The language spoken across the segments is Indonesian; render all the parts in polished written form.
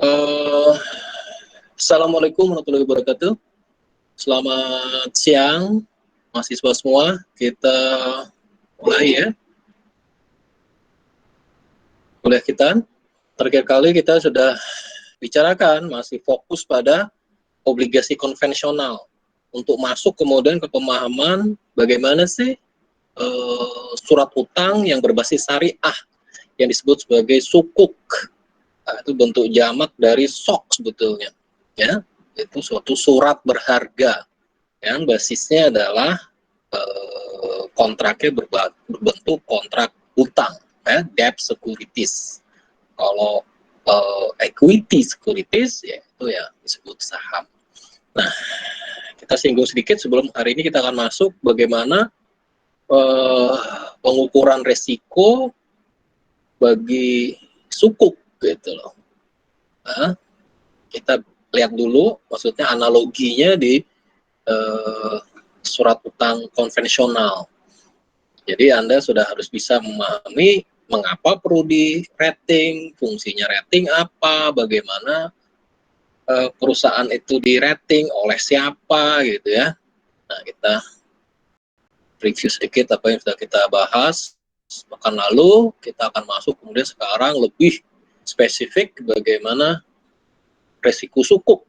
Eh, Assalamualaikum warahmatullahi wabarakatuh. Selamat siang, mahasiswa semua. Kita mulai ya, kuliah kita. Terakhir kali kita sudah bicarakan, masih fokus pada obligasi konvensional. Untuk masuk kemudian ke pemahaman bagaimana sih surat utang yang berbasis syariah, yang disebut sebagai sukuk. Nah, itu bentuk jamak dari sok sebetulnya. Ya, itu suatu surat berharga yang basisnya adalah kontraknya berbentuk kontrak utang, ya, debt securities. Kalau equity securities, ya itu ya disebut saham. Nah, kita singgung sedikit sebelum hari ini kita akan masuk bagaimana pengukuran resiko bagi sukuk gitu loh. Nah, kita lihat dulu, maksudnya analoginya di surat utang konvensional. Jadi Anda sudah harus bisa memahami mengapa perlu di rating, fungsinya rating apa, bagaimana perusahaan itu di rating oleh siapa gitu ya. Nah, kita review sedikit apa yang sudah kita bahas pekan lalu. Kita akan masuk kemudian sekarang lebih spesifik bagaimana resiko sukuk,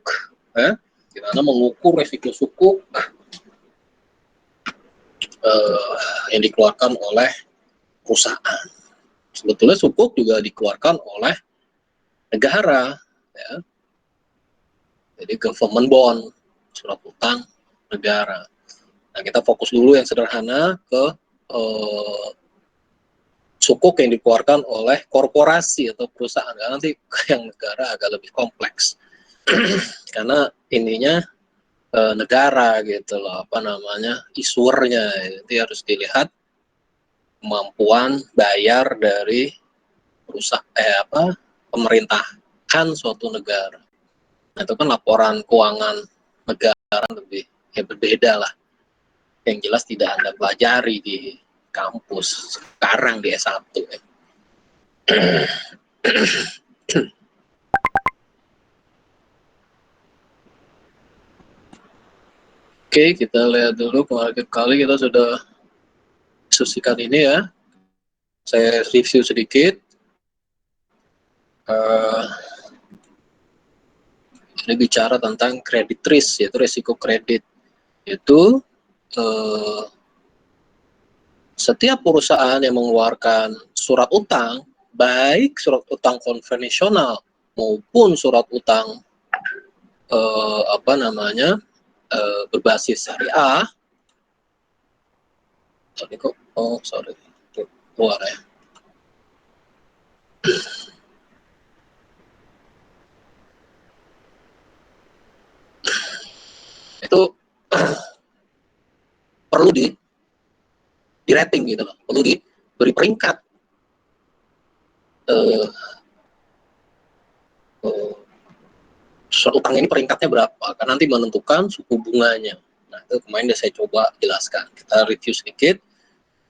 ya. Gimana mengukur resiko sukuk yang dikeluarkan oleh perusahaan. Sebetulnya sukuk juga dikeluarkan oleh negara, ya. Jadi government bond, surat utang negara. Nah, kita fokus dulu yang sederhana ke sukuk yang dikeluarkan oleh korporasi atau perusahaan. Karena nanti yang negara agak lebih kompleks. Karena ininya negara gitu loh, apa namanya, issuernya. Jadi harus dilihat kemampuan bayar dari perusahaan pemerintahan suatu negara. Nah, itu kan laporan keuangan negara lebih ya berbeda lah. Yang jelas tidak Anda pelajari di kampus sekarang di S1 ya. Oke, kita lihat dulu kemarin kali kita sudah diskusikan ini ya. Saya review sedikit. Ini bicara tentang credit risk, yaitu resiko kredit. Itu setiap perusahaan yang mengeluarkan surat utang, baik surat utang konvensional maupun surat utang berbasis syariah. Keluar ya. Itu perlu di rating gitu loh, perlu diberi peringkat surat utang ini peringkatnya berapa, kan nanti menentukan suku bunganya. Nah, itu kemarin saya coba jelaskan, kita review sedikit.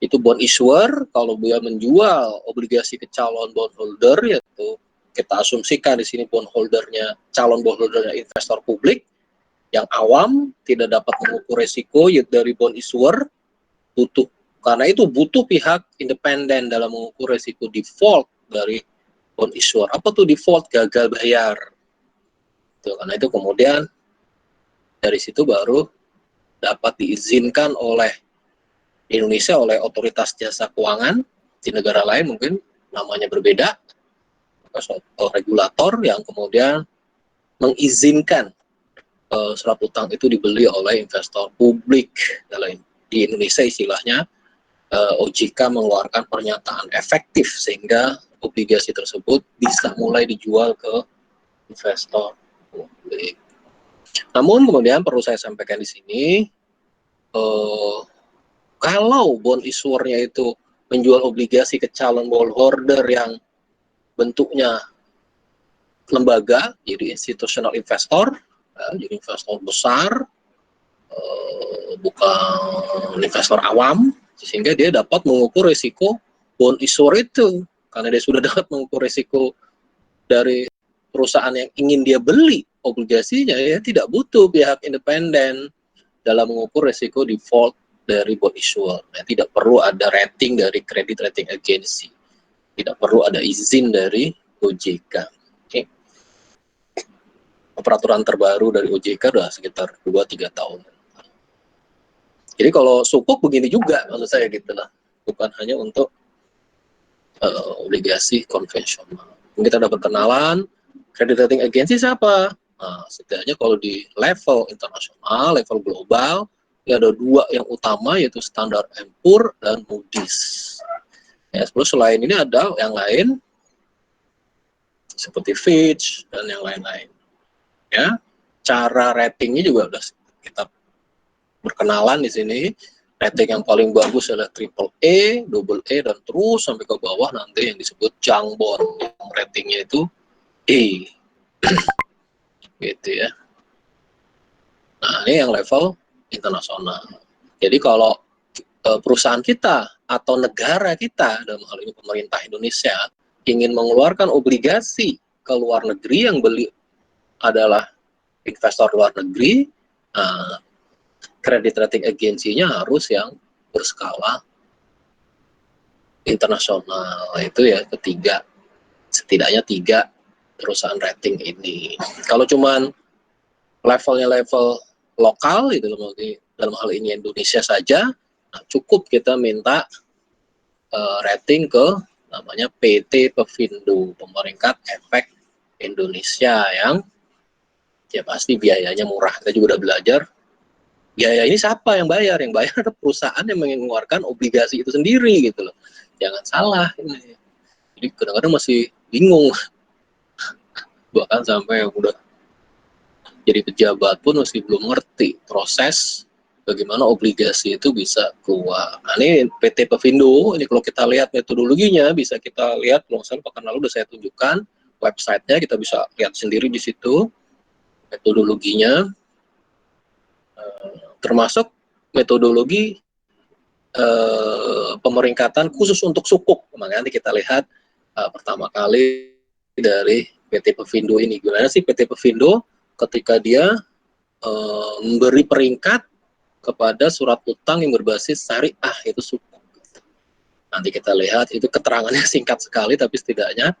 Itu bond issuer, kalau dia menjual obligasi ke calon bondholder, yaitu kita asumsikan di sini bondholdernya, calon bondholdernya investor publik yang awam, tidak dapat mengukur resiko dari bond issuer, karena itu butuh pihak independen dalam mengukur resiko default dari bond issuer. Apa tuh default? Gagal bayar. Karena itu kemudian dari situ baru dapat diizinkan oleh Indonesia oleh otoritas jasa keuangan. Di negara lain mungkin namanya berbeda, atau regulator yang kemudian mengizinkan surat utang itu dibeli oleh investor publik. Di Indonesia istilahnya OJK mengeluarkan pernyataan efektif sehingga obligasi tersebut bisa mulai dijual ke investor publik. Namun kemudian perlu saya sampaikan di sini, kalau bond issuernya itu menjual obligasi ke calon bondholder yang bentuknya lembaga, jadi institutional investor, jadi investor besar, bukan investor awam, sehingga dia dapat mengukur risiko bond issuer itu, karena dia sudah dapat mengukur risiko dari perusahaan yang ingin dia beli obligasinya ya tidak butuh pihak independen dalam mengukur resiko default dari bond issuer. Nah, tidak perlu ada rating dari credit rating agency, tidak perlu ada izin dari OJK. Oke. Peraturan terbaru dari OJK sudah sekitar 2-3 tahun. Jadi kalau sukuk begini juga maksud saya gitu lah, bukan hanya untuk obligasi konvensional. Kita ada perkenalan, credit rating agency siapa? Nah, setidaknya kalau di level internasional, level global, ya ada dua yang utama yaitu Standard & Poor's dan Moody's. Ya, terus selain ini ada yang lain seperti Fitch dan yang lain-lain. Ya, cara ratingnya juga sudah kita berkenalan di sini. Rating yang paling bagus adalah triple A, double A, dan terus sampai ke bawah nanti yang disebut junk bond, yang ratingnya itu E, gitu ya. Nah, ini yang level internasional. Jadi kalau perusahaan kita atau negara kita, dalam hal ini pemerintah Indonesia, ingin mengeluarkan obligasi ke luar negeri yang beli adalah investor luar negeri, credit rating agensinya harus yang berskala internasional. Itu ya ketiga, setidaknya 3 perusahaan rating ini. Kalau cuman levelnya level lokal gitu, dalam hal ini Indonesia saja, nah cukup kita minta rating ke namanya PT Pevindo, Pemeringkat Efek Indonesia, yang ya pasti biayanya murah. Kita juga udah belajar biaya ini siapa yang bayar? Yang bayar adalah perusahaan yang mengeluarkan obligasi itu sendiri gitu loh. Jangan salah ini. Jadi kadang-kadang masih bingung, bahkan sampai yang udah jadi pejabat pun masih belum ngerti proses bagaimana obligasi itu bisa keluar. Nah, ini PT Pevindo, ini kalau kita lihat metodologinya, bisa kita lihat, kalau misalnya pekan lalu udah saya tunjukkan websitenya, kita bisa lihat sendiri di situ metodologinya, termasuk metodologi pemeringkatan khusus untuk sukuk. Makanya nanti kita lihat pertama kali dari PT Pevindo ini. Gimana sih PT Pevindo ketika dia memberi peringkat kepada surat utang yang berbasis syariah, itu sukuk. Nanti kita lihat, itu keterangannya singkat sekali, tapi setidaknya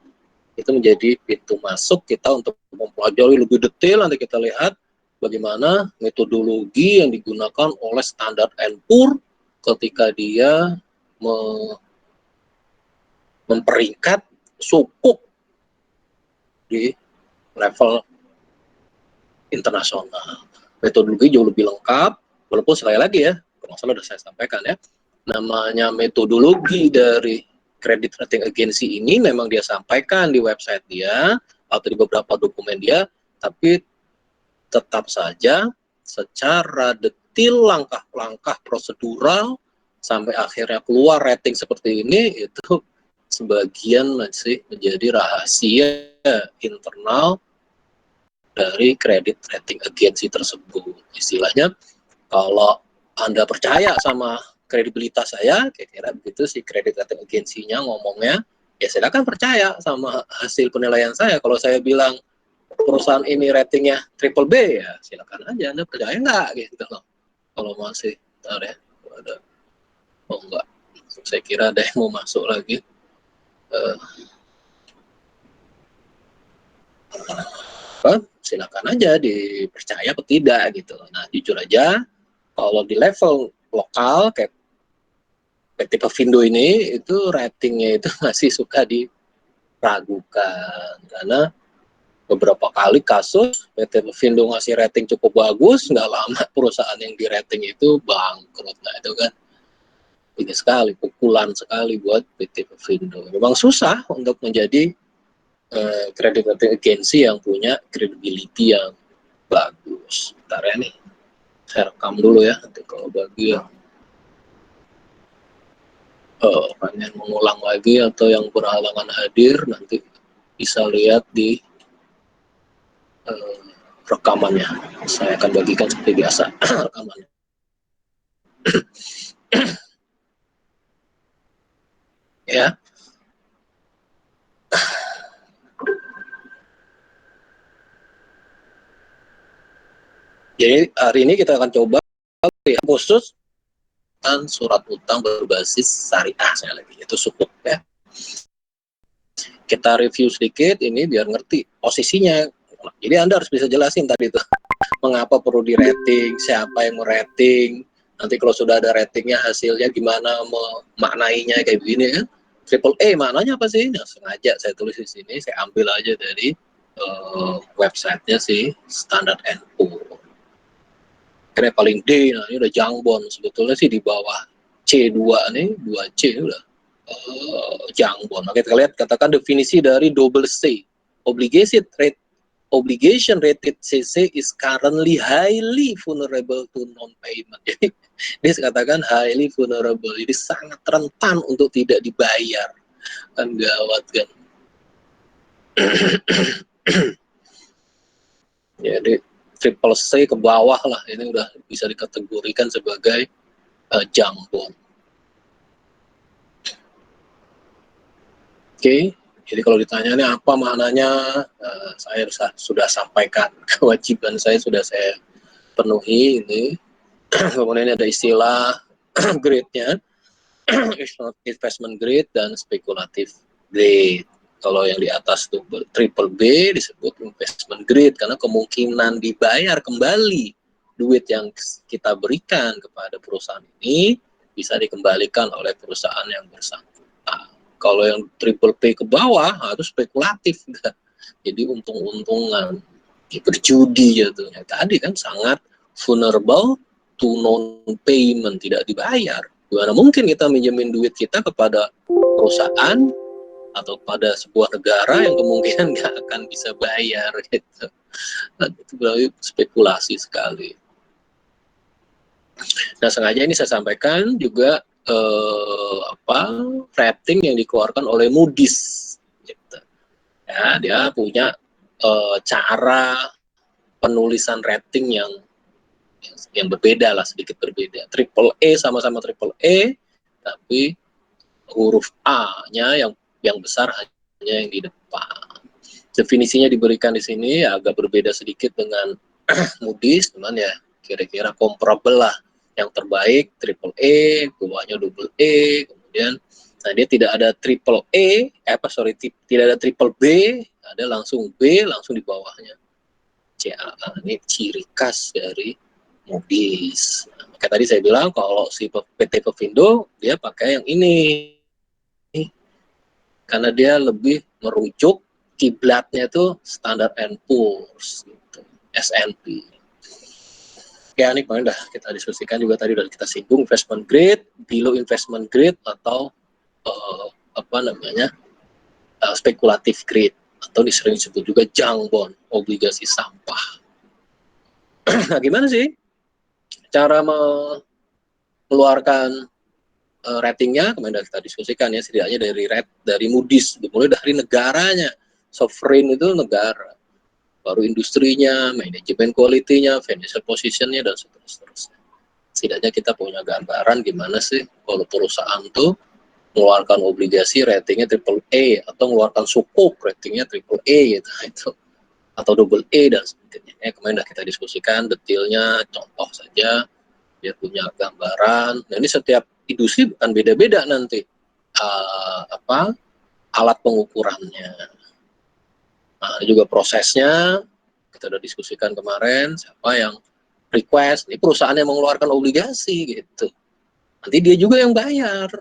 itu menjadi pintu masuk kita untuk mempelajari lebih detail. Nanti kita lihat bagaimana metodologi yang digunakan oleh Standard & Poor's ketika dia memperingkat sukuk di level internasional. Metodologi jauh lebih lengkap, walaupun sekali lagi ya, kalau salah sudah saya sampaikan ya, namanya metodologi dari credit rating agency ini memang dia sampaikan di website dia atau di beberapa dokumen dia, tapi tetap saja secara detail langkah-langkah prosedural sampai akhirnya keluar rating seperti ini, itu sebagian masih menjadi rahasia internal dari credit rating agency tersebut. Istilahnya, kalau Anda percaya sama kredibilitas saya, kira-kira begitu sih credit rating agensinya ngomongnya, ya silakan percaya sama hasil penilaian saya. Kalau saya bilang perusahaan ini ratingnya triple B, ya silakan aja Anda percaya nggak gitu loh. Kalau masih, bentar ya, ada, oh enggak, saya kira ada yang mau masuk lagi. Silakan aja dipercaya atau tidak gitu. Nah, jujur aja, kalau di level lokal kayak PT Pevindo ini, itu ratingnya itu masih suka diragukan karena beberapa kali kasus PT Pevindo ngasih rating cukup bagus, nggak lama perusahaan yang di rating itu bangkrut. Nah, itu kan ini sekali, pukulan sekali buat PT Pevindo. Memang susah untuk menjadi credit rating agency yang punya credibility yang bagus. Bentar ya nih, saya rekam dulu ya, nanti kalau bagi yang pengen mengulang lagi atau yang berhalangan hadir, nanti bisa lihat di rekamannya. Saya akan bagikan seperti biasa rekamannya. Ya, Jadi hari ini kita akan coba ya, khusus kan surat utang berbasis syariah saya lagi, itu cukup ya. Kita review sedikit ini biar ngerti posisinya. Jadi Anda harus bisa jelasin tadi itu mengapa perlu di rating, siapa yang merating, nanti kalau sudah ada ratingnya hasilnya gimana memaknainya kayak begini kan. Triple A maknanya apa sih? Nah, sengaja saya tulis di sini, saya ambil aja dari websitenya si Standard & Poor's. Kira paling D, nah ini udah jangbon, sebetulnya sih di bawah C2 nih, 2C udah jangbon. Oke, kita lihat katakan definisi dari double C. Obligation rated CC is currently highly vulnerable to non-payment. Jadi dia katakan highly vulnerable, jadi sangat rentan untuk tidak dibayar. Kan gawat kan. Jadi triple C ke bawah lah, ini udah bisa dikategorikan sebagai junk bond. Oke, jadi kalau ditanya ini apa maknanya, saya sudah sampaikan, kewajiban saya sudah saya penuhi ini. Kemudian ada istilah grade-nya, investment grade dan spekulatif grade. Kalau yang di atas itu triple B disebut investment grade karena kemungkinan dibayar kembali duit yang kita berikan kepada perusahaan ini bisa dikembalikan oleh perusahaan yang bersangkutan. Kalau yang triple P ke bawah itu spekulatif, jadi untung-untungan, berjudi jatuhnya. Tadi kan sangat vulnerable to non-payment, tidak dibayar. Gimana mungkin kita minjemin duit kita kepada perusahaan atau pada sebuah negara yang kemungkinan nggak akan bisa bayar gitu. Nah, itu berarti spekulasi sekali. Nah, sengaja ini saya sampaikan juga rating yang dikeluarkan oleh Moody's gitu. Ya, dia punya cara penulisan rating yang berbeda lah, sedikit berbeda. Triple A sama-sama triple A, tapi huruf A-nya yang besar hanya yang di depan. Definisinya diberikan di sini ya, agak berbeda sedikit dengan Moody's, cuman ya kira-kira comparable lah. Yang terbaik triple A, bawahnya double A, kemudian nah dia tidak ada triple A, tidak ada triple B, ada langsung B, langsung di bawahnya CAA. Ini ciri khas dari Moody's. Nah, kayak tadi saya bilang kalau si PT Pevindo dia pakai yang ini karena dia lebih merujuk kiblatnya itu Standard & Poor's gitu, S&P. Ya, ini kemarin udah kita diskusikan juga tadi, udah kita singgung investment grade, below investment grade, atau spekulatif grade, atau disering disebut juga junk bond, obligasi sampah. Nah, gimana sih cara mengeluarkan ratingnya? Kemarin udah kita diskusikan ya, setidaknya dari Moody's, mulai dari negaranya, sovereign itu negara, baru industrinya, manajemen quality-nya, financial position-nya, dan seterusnya. Setidaknya kita punya gambaran gimana sih kalau perusahaan tuh mengeluarkan obligasi ratingnya triple A, atau mengeluarkan sukuk ratingnya triple A gitu, itu atau double A dan sebagainya. Kemarin udah kita diskusikan detailnya, contoh saja biar punya gambaran. Nah, ini setiap industri bukan beda-beda nanti alat pengukurannya. Nah, juga prosesnya kita udah diskusikan kemarin, siapa yang request, ini perusahaan yang mengeluarkan obligasi gitu. Nanti dia juga yang bayar.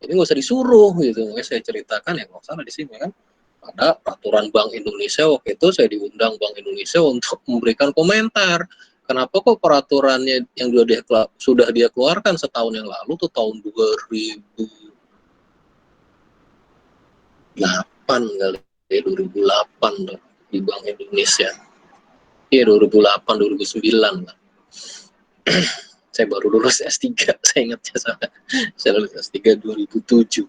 Jadi nggak usah disuruh gitu. Makanya saya ceritakan ya, nggak salah di sini kan. Ada peraturan Bank Indonesia, waktu itu saya diundang Bank Indonesia untuk memberikan komentar. Kenapa kok peraturannya yang sudah dia keluarkan setahun yang lalu tuh tahun 2008 kali ya, 2008 tuh, di Bank Indonesia. Iya 2008 2009 lah. Saya baru lulus S3, saya ingatnya saya lulus S3 2007.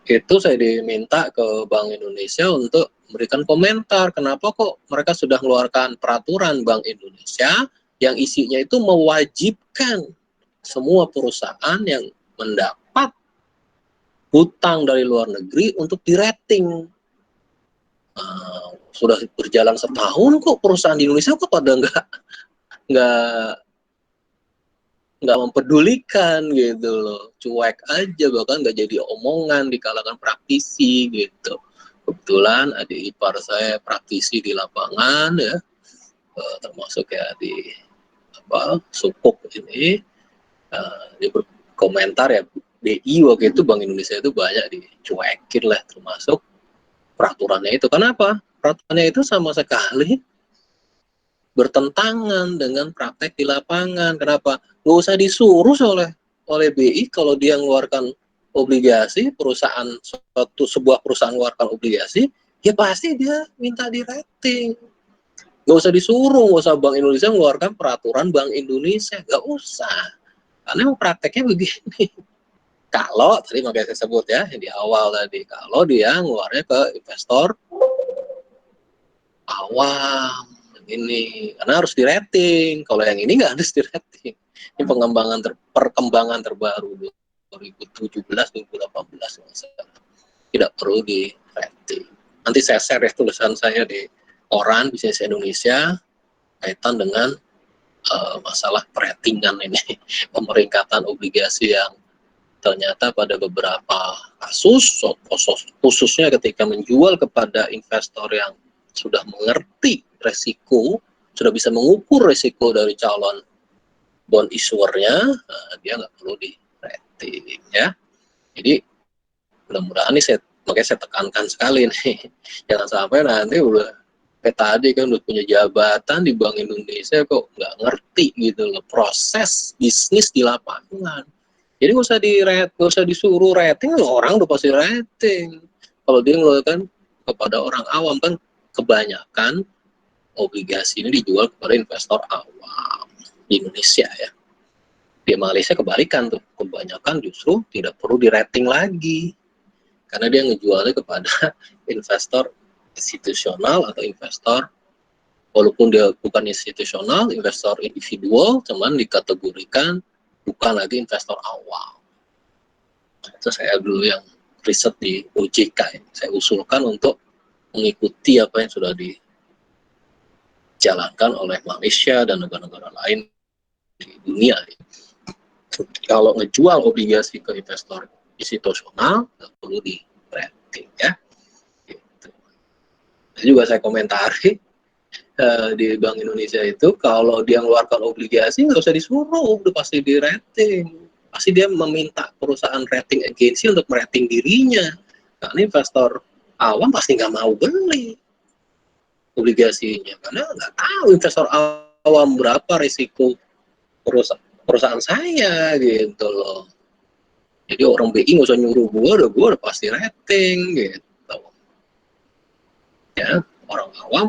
Itu saya diminta ke Bank Indonesia untuk memberikan komentar kenapa kok mereka sudah mengeluarkan peraturan Bank Indonesia yang isinya itu mewajibkan semua perusahaan yang mendapat hutang dari luar negeri untuk di-rating. Sudah berjalan setahun kok perusahaan di Indonesia kok pada nggak mempedulikan gitu loh, cuek aja, bahkan nggak jadi omongan di kalangan praktisi gitu. Kebetulan adik ipar saya praktisi di lapangan ya, termasuk ya di Sukuk ini, dia berkomentar ya, BI waktu itu Bank Indonesia itu banyak dicuekin lah, termasuk peraturannya itu. Kenapa? Peraturannya itu sama sekali bertentangan dengan praktek di lapangan. Kenapa? Nggak usah disuruh oleh BI kalau dia mengeluarkan obligasi, sebuah perusahaan mengeluarkan obligasi, ya pasti dia minta di rating. Nggak usah disuruh, nggak usah Bank Indonesia mengeluarkan peraturan Bank Indonesia, nggak usah. Karena emang prakteknya begini. Kalau tadi makanya saya sebut ya di awal tadi, kalau dia ngeluarnya ke investor awam ini, karena harus di rating. Kalau yang ini nggak harus di rating. Ini perkembangan terbaru 2017-2018 tidak perlu di rating. Nanti saya share ya tulisan saya di koran Bisnis Indonesia kaitan dengan masalah peratingan ini, pemeringkatan obligasi yang ternyata pada beberapa kasus, khususnya ketika menjual kepada investor yang sudah mengerti resiko, sudah bisa mengukur resiko dari calon bond issuer-nya, dia nggak perlu di rating ya. Jadi mudah-mudahan nih makanya saya tekankan sekali nih, jangan sampai nanti udah kayak tadi kan udah punya jabatan di Bank Indonesia kok nggak ngerti gitu loh proses bisnis di lapangan. Jadi nggak usah disuruh rating, orang udah pasti rating. Kalau dia ngeluarkan kepada orang awam, kan kebanyakan obligasi ini dijual kepada investor awam di Indonesia ya. Di Malaysia kebalikan tuh, kebanyakan justru tidak perlu di rating lagi karena dia ngejualnya kepada investor institusional atau investor, walaupun dia bukan institusional, investor individual, cuman dikategorikan bukan lagi investor awam. Itu saya dulu yang riset di OJK ya. Saya usulkan untuk mengikuti apa yang sudah dijalankan oleh Malaysia dan negara-negara lain di dunia. Kalau ngejual obligasi ke investor institusional, nggak perlu di rating ya. Gitu. Juga saya komentari di Bank Indonesia itu, kalau dia mengeluarkan obligasi nggak usah disuruh, udah pasti di rating. Pasti dia meminta perusahaan rating agency untuk merating dirinya. Karena investor awam pasti nggak mau beli obligasinya, karena nggak tahu investor awam berapa risiko perusahaan saya gitu loh. Jadi orang BI nggak usah nyuruh gue udah pasti rating gitu. Ya, orang awam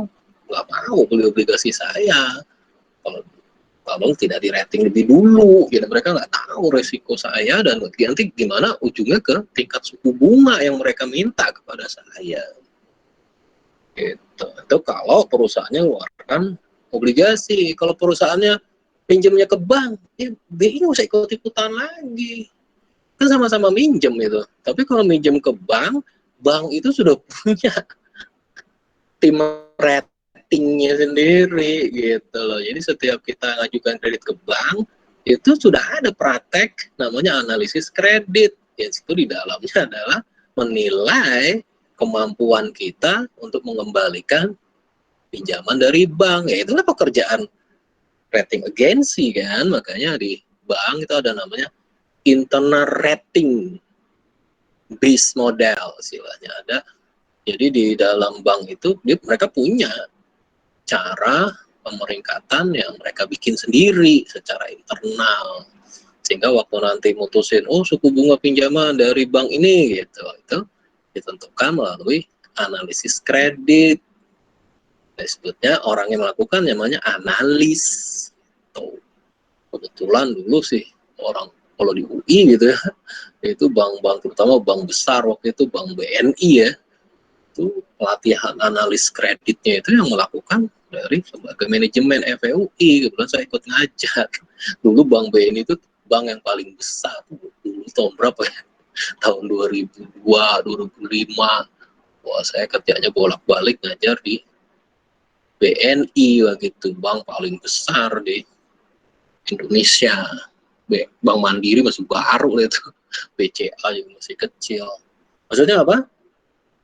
nggak mau beli obligasi saya kalau tidak di rating lebih dulu, gitu. Mereka nggak tahu resiko saya dan nanti gimana ujungnya ke tingkat suku bunga yang mereka minta kepada saya. Gitu. Itu kalau perusahaannya mengeluarkan obligasi. Kalau perusahaannya pinjamnya ke bank, ya BI nggak usah ikut-ikutan lagi. Kan sama-sama minjem itu. Tapi kalau minjem ke bank, bank itu sudah punya tim ratingnya sendiri gitu loh. Jadi setiap kita ngajukan kredit ke bank, itu sudah ada praktek namanya analisis kredit. Yang itu di dalamnya adalah menilai kemampuan kita untuk mengembalikan pinjaman dari bank. Ya itulah pekerjaan rating agency kan. Makanya di bank itu ada namanya internal rating base model istilahnya ada. Jadi di dalam bank itu mereka punya cara pemeringkatan yang mereka bikin sendiri secara internal, sehingga waktu nanti mutusin suku bunga pinjaman dari bank ini gitu, itu ditentukan melalui analisis kredit. Disebutnya orang yang melakukan namanya analis. Tuh. Kebetulan dulu sih orang kalau di UI gitu ya, itu bank-bank terutama bank besar waktu itu bank BNI ya, itu pelatihan analis kreditnya itu yang melakukan dari sebagai manajemen FEUI. Kebetulan saya ikut ngajar. Dulu Bank BNI itu bank yang paling besar dulu tahun berapa ya? Tahun 2002, 2005. Wah, saya kerjanya bolak-balik ngajar di BNI begitu, bank paling besar di Indonesia. Bank Mandiri masih baru itu, BCA juga masih kecil. Maksudnya apa?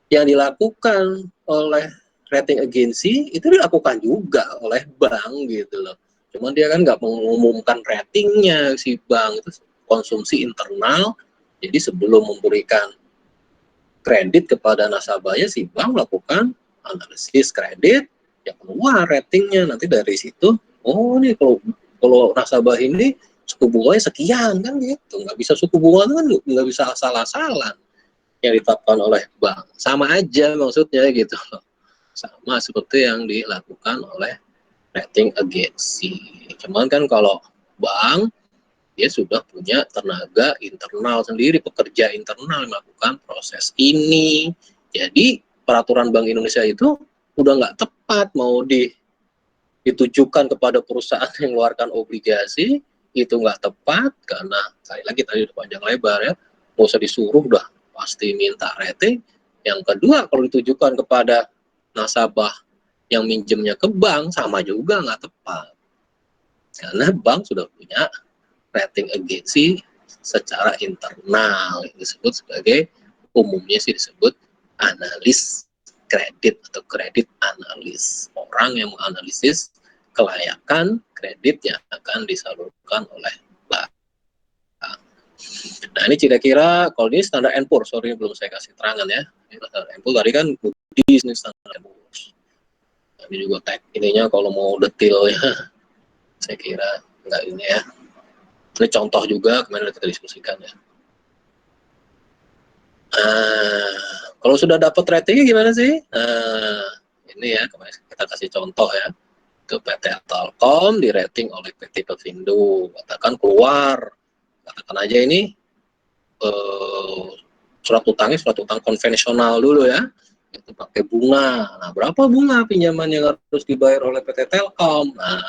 Yang dilakukan oleh rating agency itu dilakukan juga oleh bank gitu loh. Cuman dia kan nggak mengumumkan ratingnya si bank, itu konsumsi internal. Jadi sebelum memberikan kredit kepada nasabahnya, si bank melakukan analisis kredit, yang keluar ratingnya. Nanti dari situ, oh nih kalau nasabah ini suku bunganya sekian kan gitu. Nggak bisa suku bunga kan nggak bisa asal-asalan yang ditetapkan oleh bank. Sama aja maksudnya gitu loh. Sama seperti yang dilakukan oleh rating agency. Cuman kan kalau bank, dia sudah punya tenaga internal sendiri, pekerja internal melakukan proses ini. Jadi peraturan Bank Indonesia itu udah nggak tepat mau ditujukan kepada perusahaan yang mengeluarkan obligasi, itu nggak tepat karena sekali lagi tadi udah panjang lebar ya, nggak usah disuruh udah pasti minta rating. Yang kedua, kalau ditujukan kepada nasabah yang minjemnya ke bank, sama juga nggak tepat karena bank sudah punya rating agency secara internal, yang disebut sebagai, umumnya sih disebut analis kredit atau kredit analis, orang yang menganalisis kelayakan kredit yang akan disalurkan oleh bank. Nah ini kira-kira kalau ini standar and Poor's, sorry belum saya kasih terangan ya. Standar and Poor's tadi kan Moody's, ini standar and Poor's. Ini juga tag ininya kalau mau detailnya saya kira enggak ini ya. Ini contoh juga kemarin kita diskusikan ya. Kalau sudah dapat ratingnya gimana sih? Ini ya kemarin kita kasih contoh ya. Ke PT Telkom di rating oleh PT Pevindo. Katakan keluar, katakan aja ini surat utang konvensional dulu ya. Itu pakai bunga. Nah, berapa bunga pinjaman yang harus dibayar oleh PT Telkom? Nah,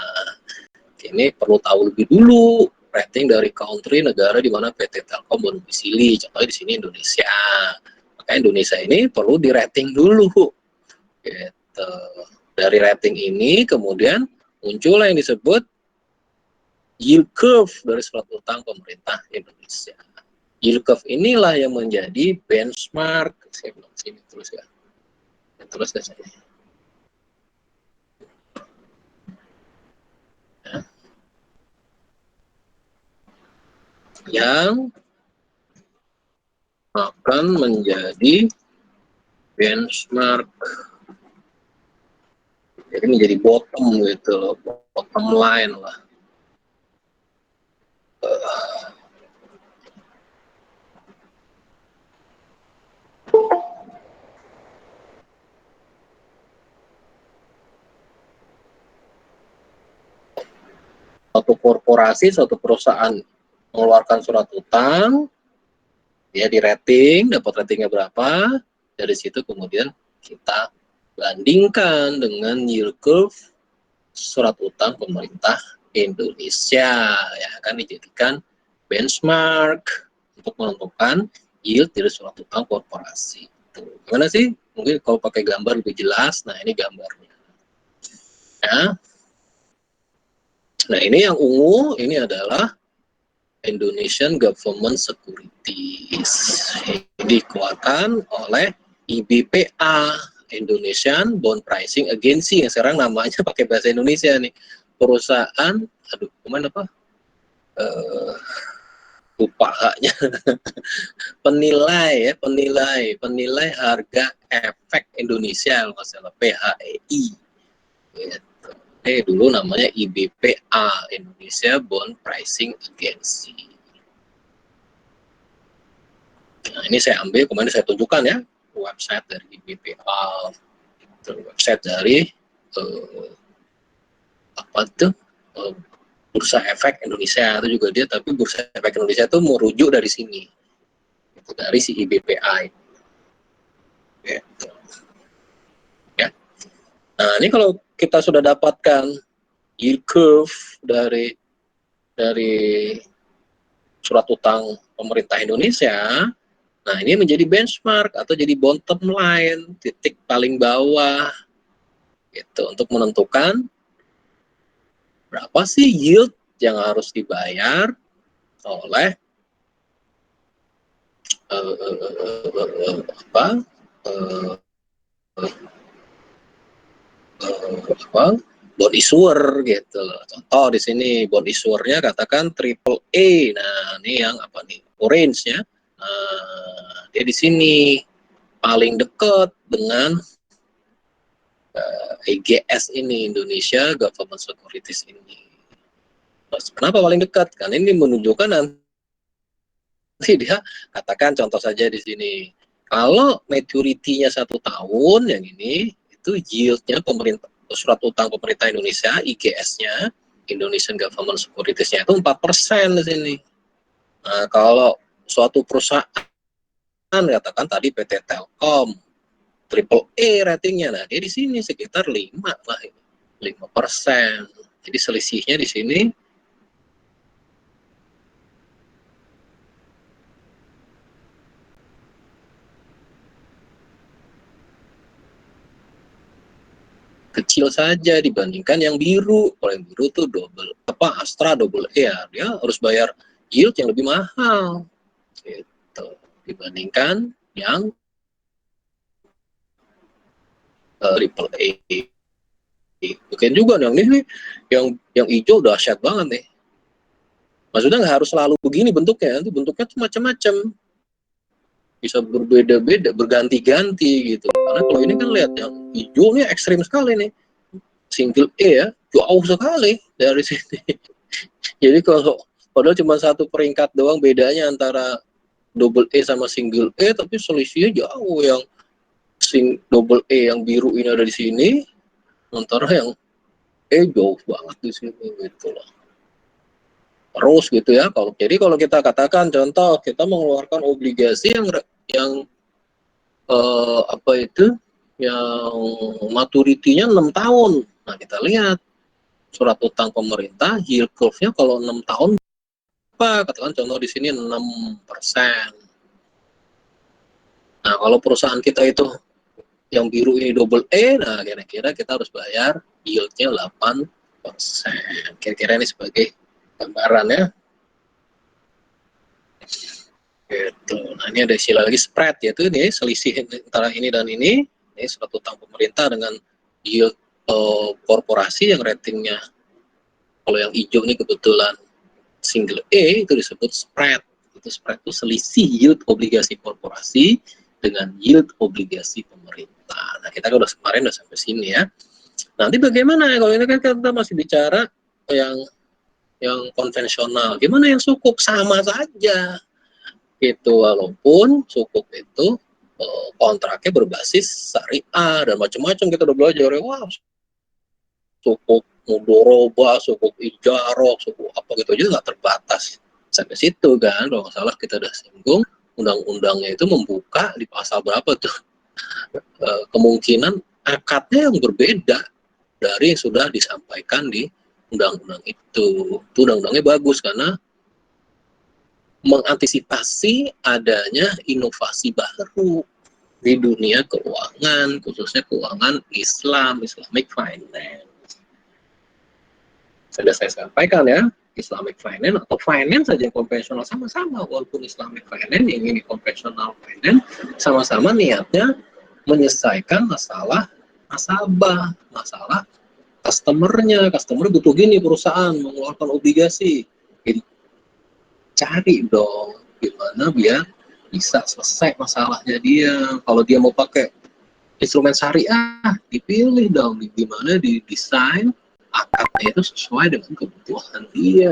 ini perlu tahu lebih dulu rating dari country negara di mana PT Telkom berdomisili. Contohnya di sini Indonesia. Maka Indonesia ini perlu di rating dulu. Gitu. Dari rating ini kemudian muncul yang disebut yield curve dari surat utang pemerintah Indonesia. Yield curve inilah yang menjadi benchmark. Saya bilang sini terus ya. Terus ke sini. Ya. Yang akan menjadi benchmark, jadi menjadi bottom gitu loh, bottom line lah. Suatu korporasi, suatu perusahaan mengeluarkan surat utang, dia di rating, dapat ratingnya berapa, dari situ kemudian kita bandingkan dengan yield curve surat utang pemerintah Indonesia, ya akan dijadikan benchmark untuk menentukan yield dari surat utang korporasi. Gimana sih? Mungkin kalau pakai gambar lebih jelas. Nah ini gambarnya. Ya. Nah ini yang ungu, ini adalah Indonesian Government Securities. Ini dikeluarkan oleh IBPA, Indonesian Bond Pricing Agency, yang sekarang namanya pakai bahasa Indonesia nih. Perusahaan, aduh, kemana apa? Lupa haknya. penilai harga efek Indonesia, kalau nggak salah, PHEI. Gitu. Dulu namanya IBPA, Indonesia Bond Pricing Agency. Nah, ini saya ambil, kemarin saya tunjukkan ya, website dari IBPA, website dari apa tuh, Bursa Efek Indonesia itu juga dia, tapi Bursa Efek Indonesia itu merujuk dari sini, itu dari si IBPA. Gitu. Ya. Nah, ini kalau kita sudah dapatkan yield curve dari surat utang pemerintah Indonesia, Nah, ini menjadi benchmark atau jadi bottom line, titik paling bawah gitu untuk menentukan berapa sih yield yang harus dibayar oleh apa apa bond issuer gitu. Contoh di sini bond issuernya katakan triple A. Nah, ini yang apa nih? Orange-nya. Dia di sini paling dekat dengan EGS ini, Indonesia Government Securities ini. Kenapa paling dekat? Karena ini menunjukkan nanti dia katakan contoh saja di sini. Kalau maturity-nya 1 tahun yang ini, itu yield-nya pemerintah surat utang pemerintah Indonesia, IGS-nya, Indonesian Government Securities-nya itu 4% di sini. Nah, kalau suatu perusahaan, katakan tadi PT Telkom, triple A ratingnya, nah dia di sini sekitar 5 lah, 5%. Jadi selisihnya di sini kecil saja dibandingkan yang biru. Kalau yang biru tuh Astra double A ya, dia harus bayar yield yang lebih mahal gitu dibandingkan yang triple A. Mungkin juga yang ini yang hijau dahsyat banget nih. Maksudnya nggak harus selalu begini bentuknya, itu bentuknya tuh macam-macam, bisa berbeda-beda, berganti-ganti gitu. Karena kalau ini kan lihat yang hijau nih ekstrim sekali nih, single E ya, jauh sekali dari sini. Jadi kalau padahal cuma 1 peringkat doang bedanya antara double E sama single E, tapi selisihnya jauh. Yang double E yang biru ini ada di sini, sementara yang E jauh banget di sini gitu loh. Terus gitu ya. Kalau kita katakan contoh kita mengeluarkan obligasi yang apa itu yang maturity-nya 6 tahun. Nah, kita lihat surat utang pemerintah yield curve-nya kalau 6 tahun apa? Katakan contoh di sini 6%. Nah, kalau perusahaan kita itu yang biru ini double E, nah kira-kira kita harus bayar yield-nya 8%. Kira-kira ini sebagai gambaran ya. Gitu. Nah, ini ada istilah lagi spread, yaitu ini selisih antara ini dan ini surat utang pemerintah dengan yield korporasi yang ratingnya, kalau yang hijau ini kebetulan single E, itu disebut spread. Itu spread itu selisih yield obligasi korporasi dengan yield obligasi pemerintah. Nah, kita udah kemarin udah sampai sini ya. Nanti bagaimana ya, kalau ini kan kita masih bicara yang konvensional. Gimana yang sukuk? Sama saja. Itu walaupun sukuk itu kontraknya berbasis syariah dan macam-macam, kita udah belajar ya. Wah, sukuk mudoroba, sukuk ijarah, sukuk apa gitu aja nggak terbatas sampai situ kan. Kalau nggak salah kita udah singgung, undang-undangnya itu membuka di pasal berapa tuh kemungkinan akadnya yang berbeda dari yang sudah disampaikan di undang-undang itu. Itu undang-undangnya bagus karena mengantisipasi adanya inovasi baru di dunia keuangan, khususnya keuangan Islam, Islamic Finance. Sudah saya sampaikan ya, Islamic Finance atau finance saja yang konvensional sama-sama, walaupun Islamic Finance yang ini konvensional finance, sama-sama niatnya menyelesaikan masalah nasabah, masalah customer butuh gini, perusahaan mengeluarkan obligasi, jadi cari dong gimana biar bisa selesai masalahnya dia. Kalau dia mau pakai instrumen syariah, dipilih dong gimana didesain akadnya itu sesuai dengan kebutuhan dia.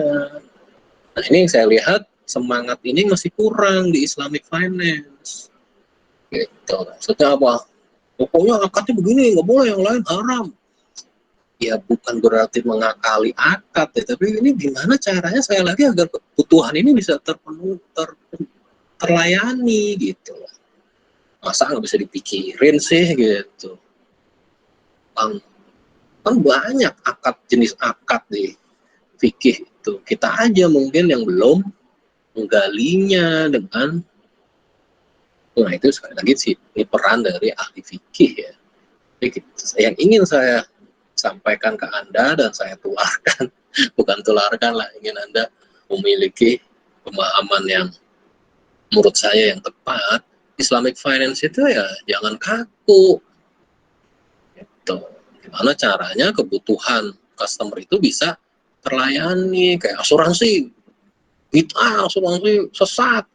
Nah, ini yang saya lihat semangat ini masih kurang di Islamic Finance. Gitu. Maksudnya apa? Pokoknya akadnya begini, nggak boleh yang lain haram. Ya bukan berarti mengakali akad ya, tapi ini gimana caranya saya lagi agar kebutuhan ini bisa terlayani gitu. Masa nggak bisa dipikirin sih gitu. Kan banyak jenis akad di fikih itu. Kita aja mungkin yang belum menggalinya dengan Nah itu sekali lagi sih ini peran dari ahli fikih ya. Jadi, yang ingin saya sampaikan ke Anda dan saya tularkan, bukan tularkan lah, ingin Anda memiliki pemahaman yang menurut saya yang tepat. Islamic finance itu ya jangan kaku gitu. Gimana caranya kebutuhan customer itu bisa terlayani, kayak asuransi kita asuransi sesat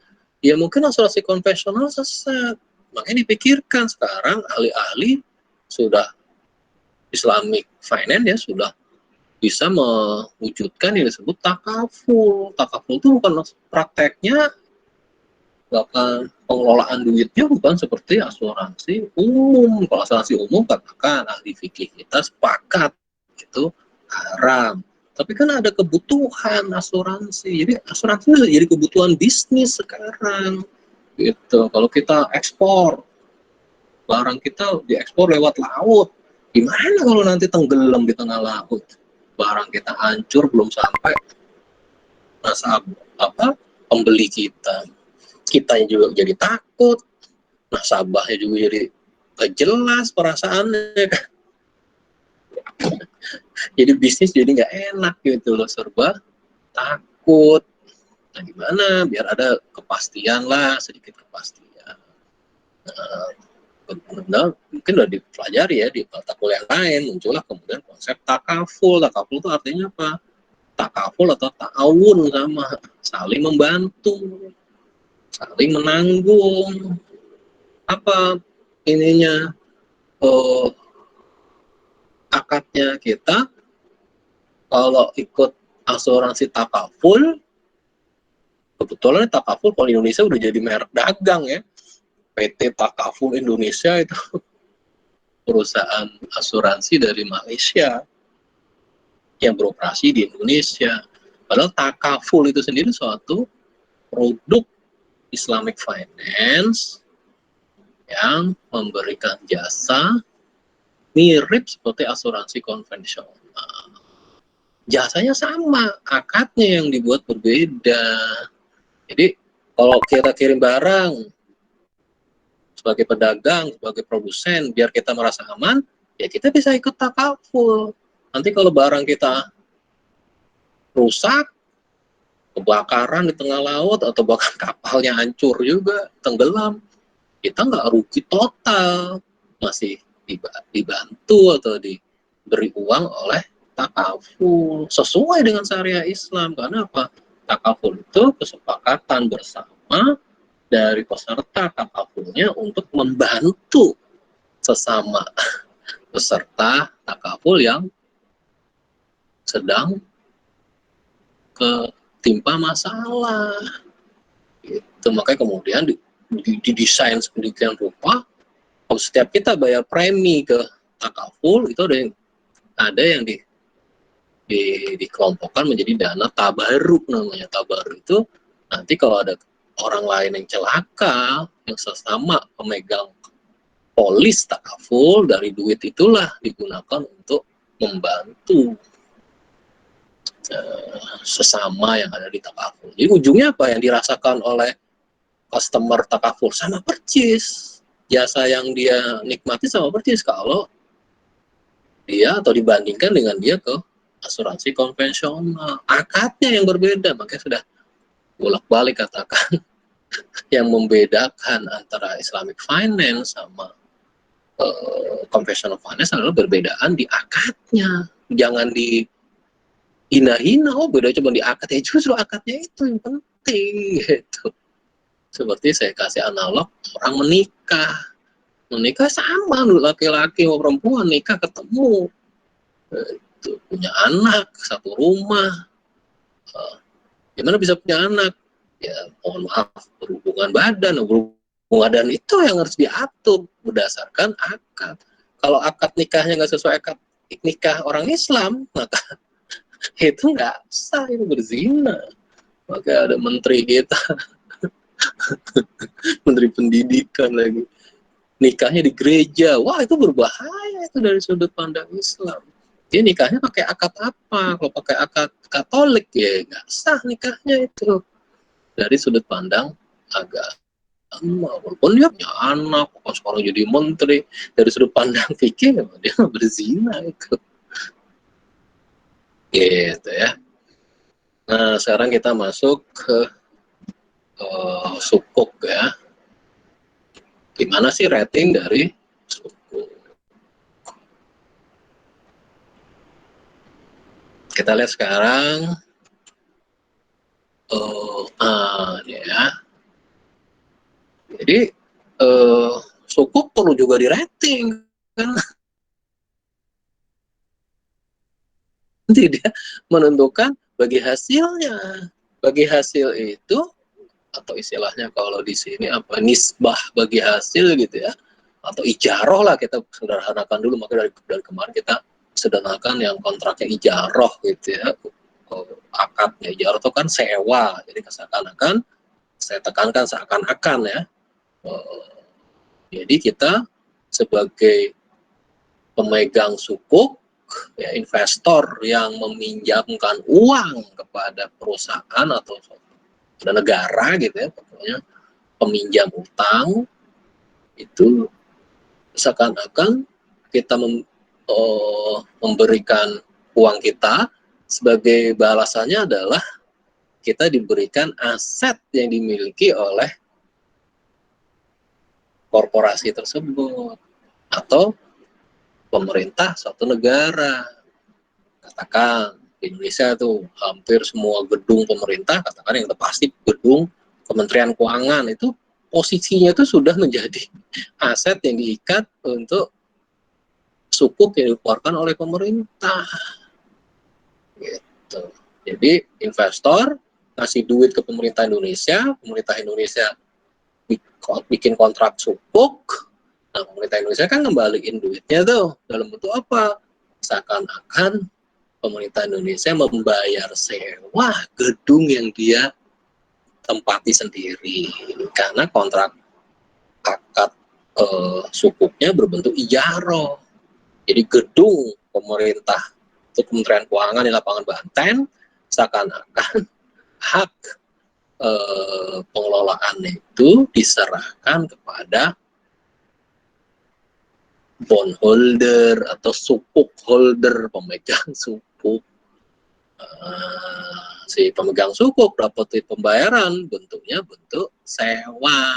ya, mungkin asuransi konvensional sesat, makanya dipikirkan sekarang ahli-ahli sudah Islamic finance ya sudah bisa mewujudkan yang disebut takaful. Takaful itu bukan prakteknya, bahkan pengelolaan duitnya bukan seperti asuransi umum. Kalau asuransi umum katakan ahli fikih kita sepakat itu haram. Tapi kan ada kebutuhan asuransi. Jadi asuransi jadi kebutuhan bisnis sekarang. Gitu. Kalau kita ekspor, barang kita diekspor lewat laut. Gimana kalau nanti tenggelam di tengah laut? Barang kita hancur belum sampai nasabah pembeli kita. Kitanya juga jadi takut, nasabahnya juga jadi gak jelas perasaannya kan. Jadi bisnis jadi nggak enak gitu loh, serba takut. Nah gimana biar ada kepastian lah, sedikit kepastian. Nah, mungkin udah dipelajari ya di mata kuliah lain, muncullah kemudian konsep takaful. Takaful itu artinya apa? Takaful atau ta'awun, sama saling membantu, saling menanggung. Apa ininya, oh, akadnya kita kalau ikut asuransi takaful, kebetulan takaful kalau Indonesia udah jadi merek dagang ya. PT Takaful Indonesia itu perusahaan asuransi dari Malaysia yang beroperasi di Indonesia. Padahal takaful itu sendiri suatu produk Islamic finance yang memberikan jasa mirip seperti asuransi konvensional. Jasanya sama, akadnya yang dibuat berbeda. Jadi kalau kita kirim barang sebagai pedagang, sebagai produsen, biar kita merasa aman, ya kita bisa ikut takaful. Nanti kalau barang kita rusak, kebakaran di tengah laut, atau bahkan kapalnya hancur juga, tenggelam, kita nggak rugi total, masih dibantu atau diberi uang oleh takaful sesuai dengan syariah Islam. Karena apa? Takaful itu kesepakatan bersama dari peserta takafulnya untuk membantu sesama peserta takaful yang sedang ketimpa masalah. Itu makanya kemudian didesain sedemikian rupa, kalau setiap kita bayar premi ke takaful itu ada yang dikelompokkan menjadi dana tabaruk. Namanya tabaruk itu nanti kalau ada orang lain yang celaka, yang sesama pemegang polis takaful, dari duit itulah digunakan untuk membantu sesama yang ada di takaful. Jadi ujungnya apa yang dirasakan oleh customer takaful? Sama percis, jasa yang dia nikmati sama percis kalau dia atau dibandingkan dengan dia ke asuransi konvensional. Akadnya yang berbeda, makanya sudah bolak-balik katakan yang membedakan antara Islamic finance sama conventional finance adalah perbedaan di akadnya. Jangan dihina-hina, oh beda cuma di akad, ya justru akadnya itu yang penting gitu. Seperti saya kasih analog orang menikah. Menikah sama, laki-laki mau perempuan nikah ketemu, itu punya anak satu rumah. Gimana bisa punya anak? Ya mohon maaf, berhubungan badan, badan itu yang harus diatur berdasarkan akad. Kalau akad nikahnya nggak sesuai akad nikah orang Islam, maka itu nggak sah, itu berzina. Maka ada menteri kita, menteri pendidikan lagi, nikahnya di gereja. Wah itu berbahaya itu dari sudut pandang Islam. Dia nikahnya pakai akad apa? Kalau pakai akad Katolik ya nggak sah nikahnya itu dari sudut pandang agama. walaupun dia punya anak, sekarang jadi menteri, dari sudut pandang fikih dia berzina itu. Gitu ya. Nah, sekarang kita masuk ke sukuk ya. Gimana sih rating dari sukuk? Kita lihat sekarang ya. Jadi sukuk perlu juga di rating kan. Nanti dia menentukan bagi hasilnya. Bagi hasil itu, atau istilahnya kalau di sini apa, nisbah bagi hasil gitu ya, atau ijaroh lah, kita sederhanakan dulu, maka dari kemarin kita sederhanakan yang kontraknya ijaroh gitu ya. Akadnya ijaroh itu kan sewa, jadi seakan-akan, saya tekankan seakan-akan ya, jadi kita sebagai pemegang sukuk ya, investor yang meminjamkan uang kepada perusahaan atau negara gitu ya, pokoknya peminjam utang itu seakan-akan kita memberikan uang kita, sebagai balasannya adalah kita diberikan aset yang dimiliki oleh korporasi tersebut atau pemerintah suatu negara. Katakan di Indonesia tuh hampir semua gedung pemerintah, katakan yang pasti gedung Kementerian Keuangan itu posisinya itu sudah menjadi aset yang diikat untuk sukuk yang dikeluarkan oleh pemerintah. Gitu. Jadi investor ngasih duit ke pemerintah Indonesia bikin kontrak sukuk, nah pemerintah Indonesia kan ngembaliin duitnya tuh dalam bentuk apa? Seakan-akan pemerintah Indonesia membayar sewa gedung yang dia tempati sendiri, karena kontrak akad sukuknya berbentuk ijaroh. Jadi gedung pemerintah itu Kementerian Keuangan di lapangan Banten, seakan-akan hak pengelolaan itu diserahkan kepada bondholder atau sukuk holder, pemegang sukuk. Si pemegang sukuk dapat pembayaran bentuknya bentuk sewa,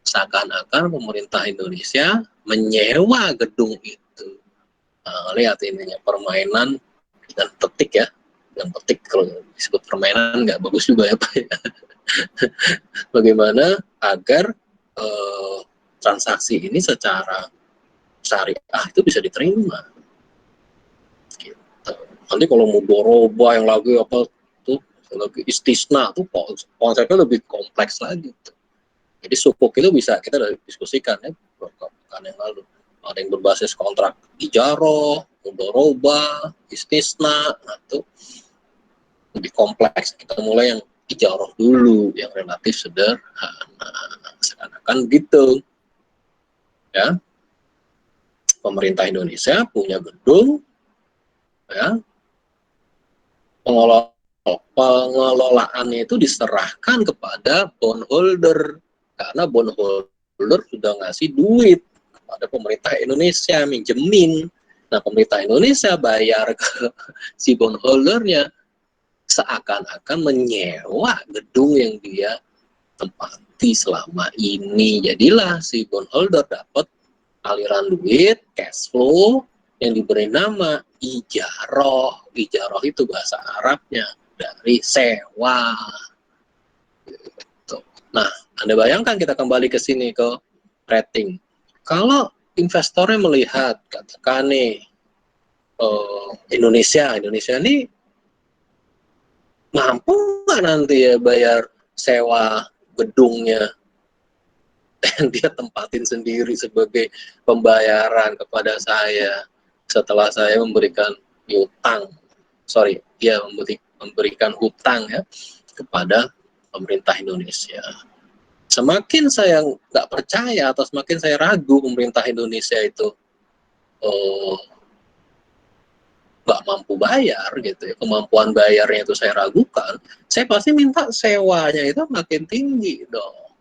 seakan-akan pemerintah Indonesia menyewa gedung itu. Lihat ininya, permainan dan petik ya, dan petik kalau disebut permainan nggak bagus juga ya Pak ya. Bagaimana agar transaksi ini secara syariah itu bisa diterima. Gitu. Nanti kalau mau doroba yang lagi apa tuh, lagi istisna tuh konsepnya lebih kompleks lagi. Tuh. Jadi sukuk itu bisa kita udah diskusikan ya pekan yang lalu. Ada yang berbasis kontrak ijaroh, mudoroba, istisna, nah itu lebih kompleks. Kita mulai yang ijaroh dulu, yang relatif sederhana, seakan-akan gitu. Ya, pemerintah Indonesia punya gedung, ya, pengelolaannya itu diserahkan kepada bondholder, karena bondholder sudah ngasih duit kepada pemerintah Indonesia, minjemin. Nah, pemerintah Indonesia bayar ke si bondholdernya, seakan-akan menyewa gedung yang dia tempati selama ini. Jadilah si bondholder dapat aliran duit, cash flow yang diberi nama ijaroh. Ijaroh itu bahasa Arabnya dari sewa. Gitu. Nah, Anda bayangkan kita kembali ke sini ke rating. Kalau investornya melihat, katakan nih, Indonesia ini mampu nggak nanti ya bayar sewa gedungnya yang dia tempatin sendiri sebagai pembayaran kepada saya setelah saya memberikan memberikan hutang ya kepada pemerintah Indonesia. Semakin saya nggak percaya atau semakin saya ragu pemerintah Indonesia itu nggak mampu bayar gitu ya, kemampuan bayarnya itu saya ragukan, saya pasti minta sewanya itu makin tinggi dong.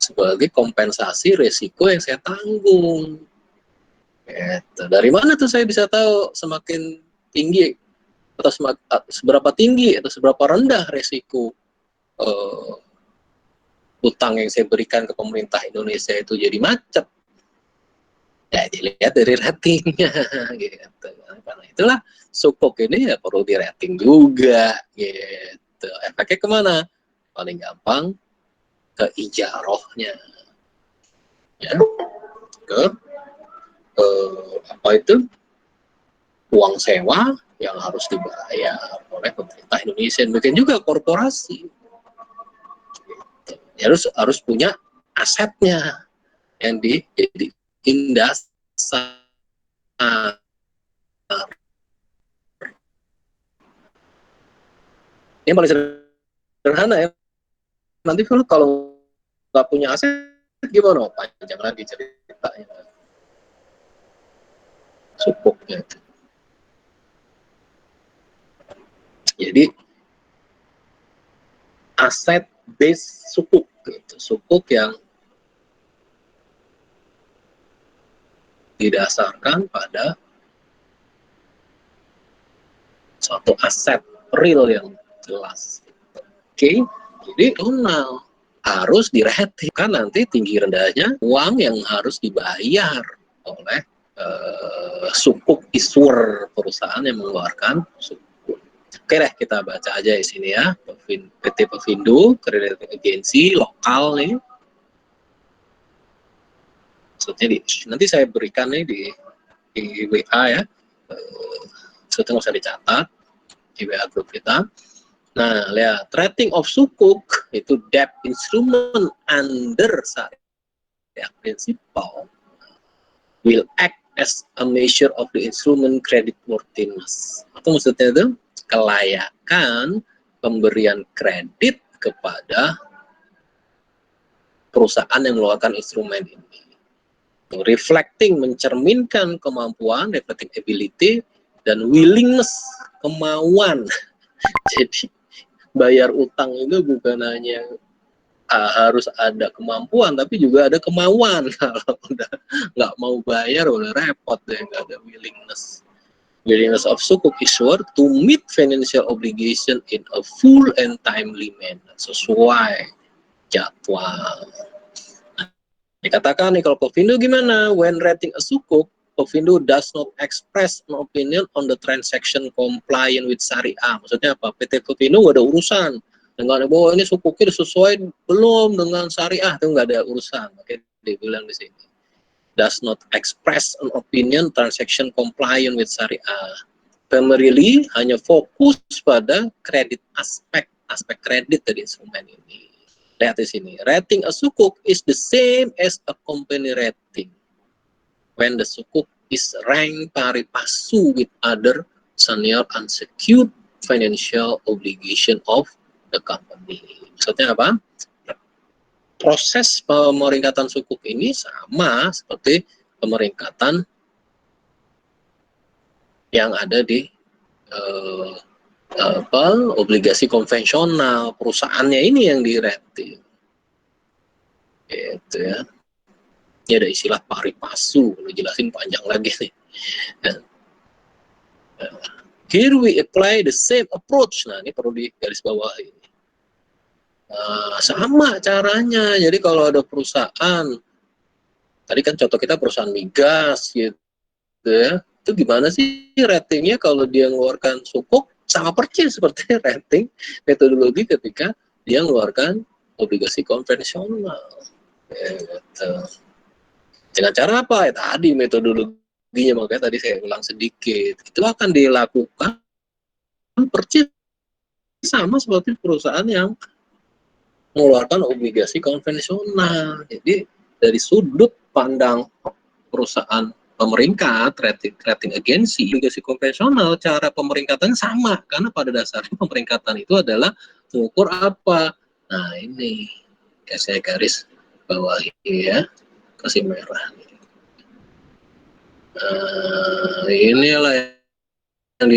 sebagai kompensasi resiko yang saya tanggung. Gitu. Dari mana tuh saya bisa tahu semakin tinggi atau seberapa tinggi atau seberapa rendah resiko utang yang saya berikan ke pemerintah Indonesia itu jadi macet? Ya dilihat dari ratingnya gitu. Karena itulah sukuk ini ya perlu di rating juga gitu. Efeknya kemana? Paling gampang ke ijarohnya ya, ke apa itu, uang sewa yang harus dibayar oleh pemerintah Indonesia, demikian juga korporasi ya, harus punya asetnya yang dijadiin dasar. Ini paling sederhana ya, nanti kalau nggak punya aset gimana, panjang lagi ceritanya sukuknya itu. Jadi aset base sukuk gitu, sukuk yang didasarkan pada suatu aset real yang jelas. Oke, jadi donal harus direhatikan nanti tinggi rendahnya uang yang harus dibayar oleh sukuk issuer, perusahaan yang mengeluarkan sukuk. Oke deh, kita baca aja di sini ya. PT Pevindo, Credit Agency lokal nih. Maksudnya nanti saya berikan nih di WA ya. Maksudnya nggak usah dicatat di WA grup kita. Nah, lihat, rating of sukuk itu debt instrument under Syariah principle will act as a measure of the instrument creditworthiness. Atau maksudnya itu kelayakan pemberian kredit kepada perusahaan yang mengeluarkan instrumen ini. Reflecting, mencerminkan kemampuan, reflecting ability, dan willingness, kemauan. Jadi bayar utang itu bukan hanya harus ada kemampuan, tapi juga ada kemauan. Kalau udah nggak mau bayar udah repot deh, nggak ada willingness of sukuk issuer to meet financial obligation in a full and timely manner, sesuai jadwal. Dikatakan nih kalau Pevindo gimana? When rating a sukuk, Pevindo does not express an opinion on the transaction compliant with Syariah. Maksudnya apa? PT Pevindo nggak ada urusan dengan bahwa ini sukuknya sesuai belum dengan Syariah, itu nggak ada urusan. Oke, dibilang di sini. Does not express an opinion transaction compliant with Syariah. Primarily hanya fokus pada kredit, aspek kredit dari instrumen ini. Lihat di sini, rating a sukuk is the same as a company rating. When the sukuk is ranked pari passu with other senior unsecured financial obligation of the company. Maksudnya apa? Proses pemeringkatan sukuk ini sama seperti pemeringkatan yang ada di obligasi konvensional, perusahaannya ini yang di rating. Gitu ya. Ini ada istilah pari passu, jelasin panjang lagi nih. Here we apply the same approach. Nah, ini perlu di garis bawah ini. Sama caranya. Jadi kalau ada perusahaan, tadi kan contoh kita perusahaan migas gitu ya, itu gimana sih ratingnya kalau dia mengeluarkan sukuk? Sama persis seperti rating metodologi ketika dia mengeluarkan obligasi konvensional. Gitu. Dengan cara apa? Ya, tadi metodologinya, makanya tadi saya ulang sedikit. Itu akan dilakukan persis sama seperti perusahaan yang mengeluarkan obligasi konvensional. Jadi dari sudut pandang perusahaan pemeringkat, rating agensi, obligasi konvensional, cara pemeringkatannya sama. Karena pada dasarnya pemeringkatan itu adalah mengukur apa? Nah ini, saya garis bawahi ya, kasih merah. Inilah yang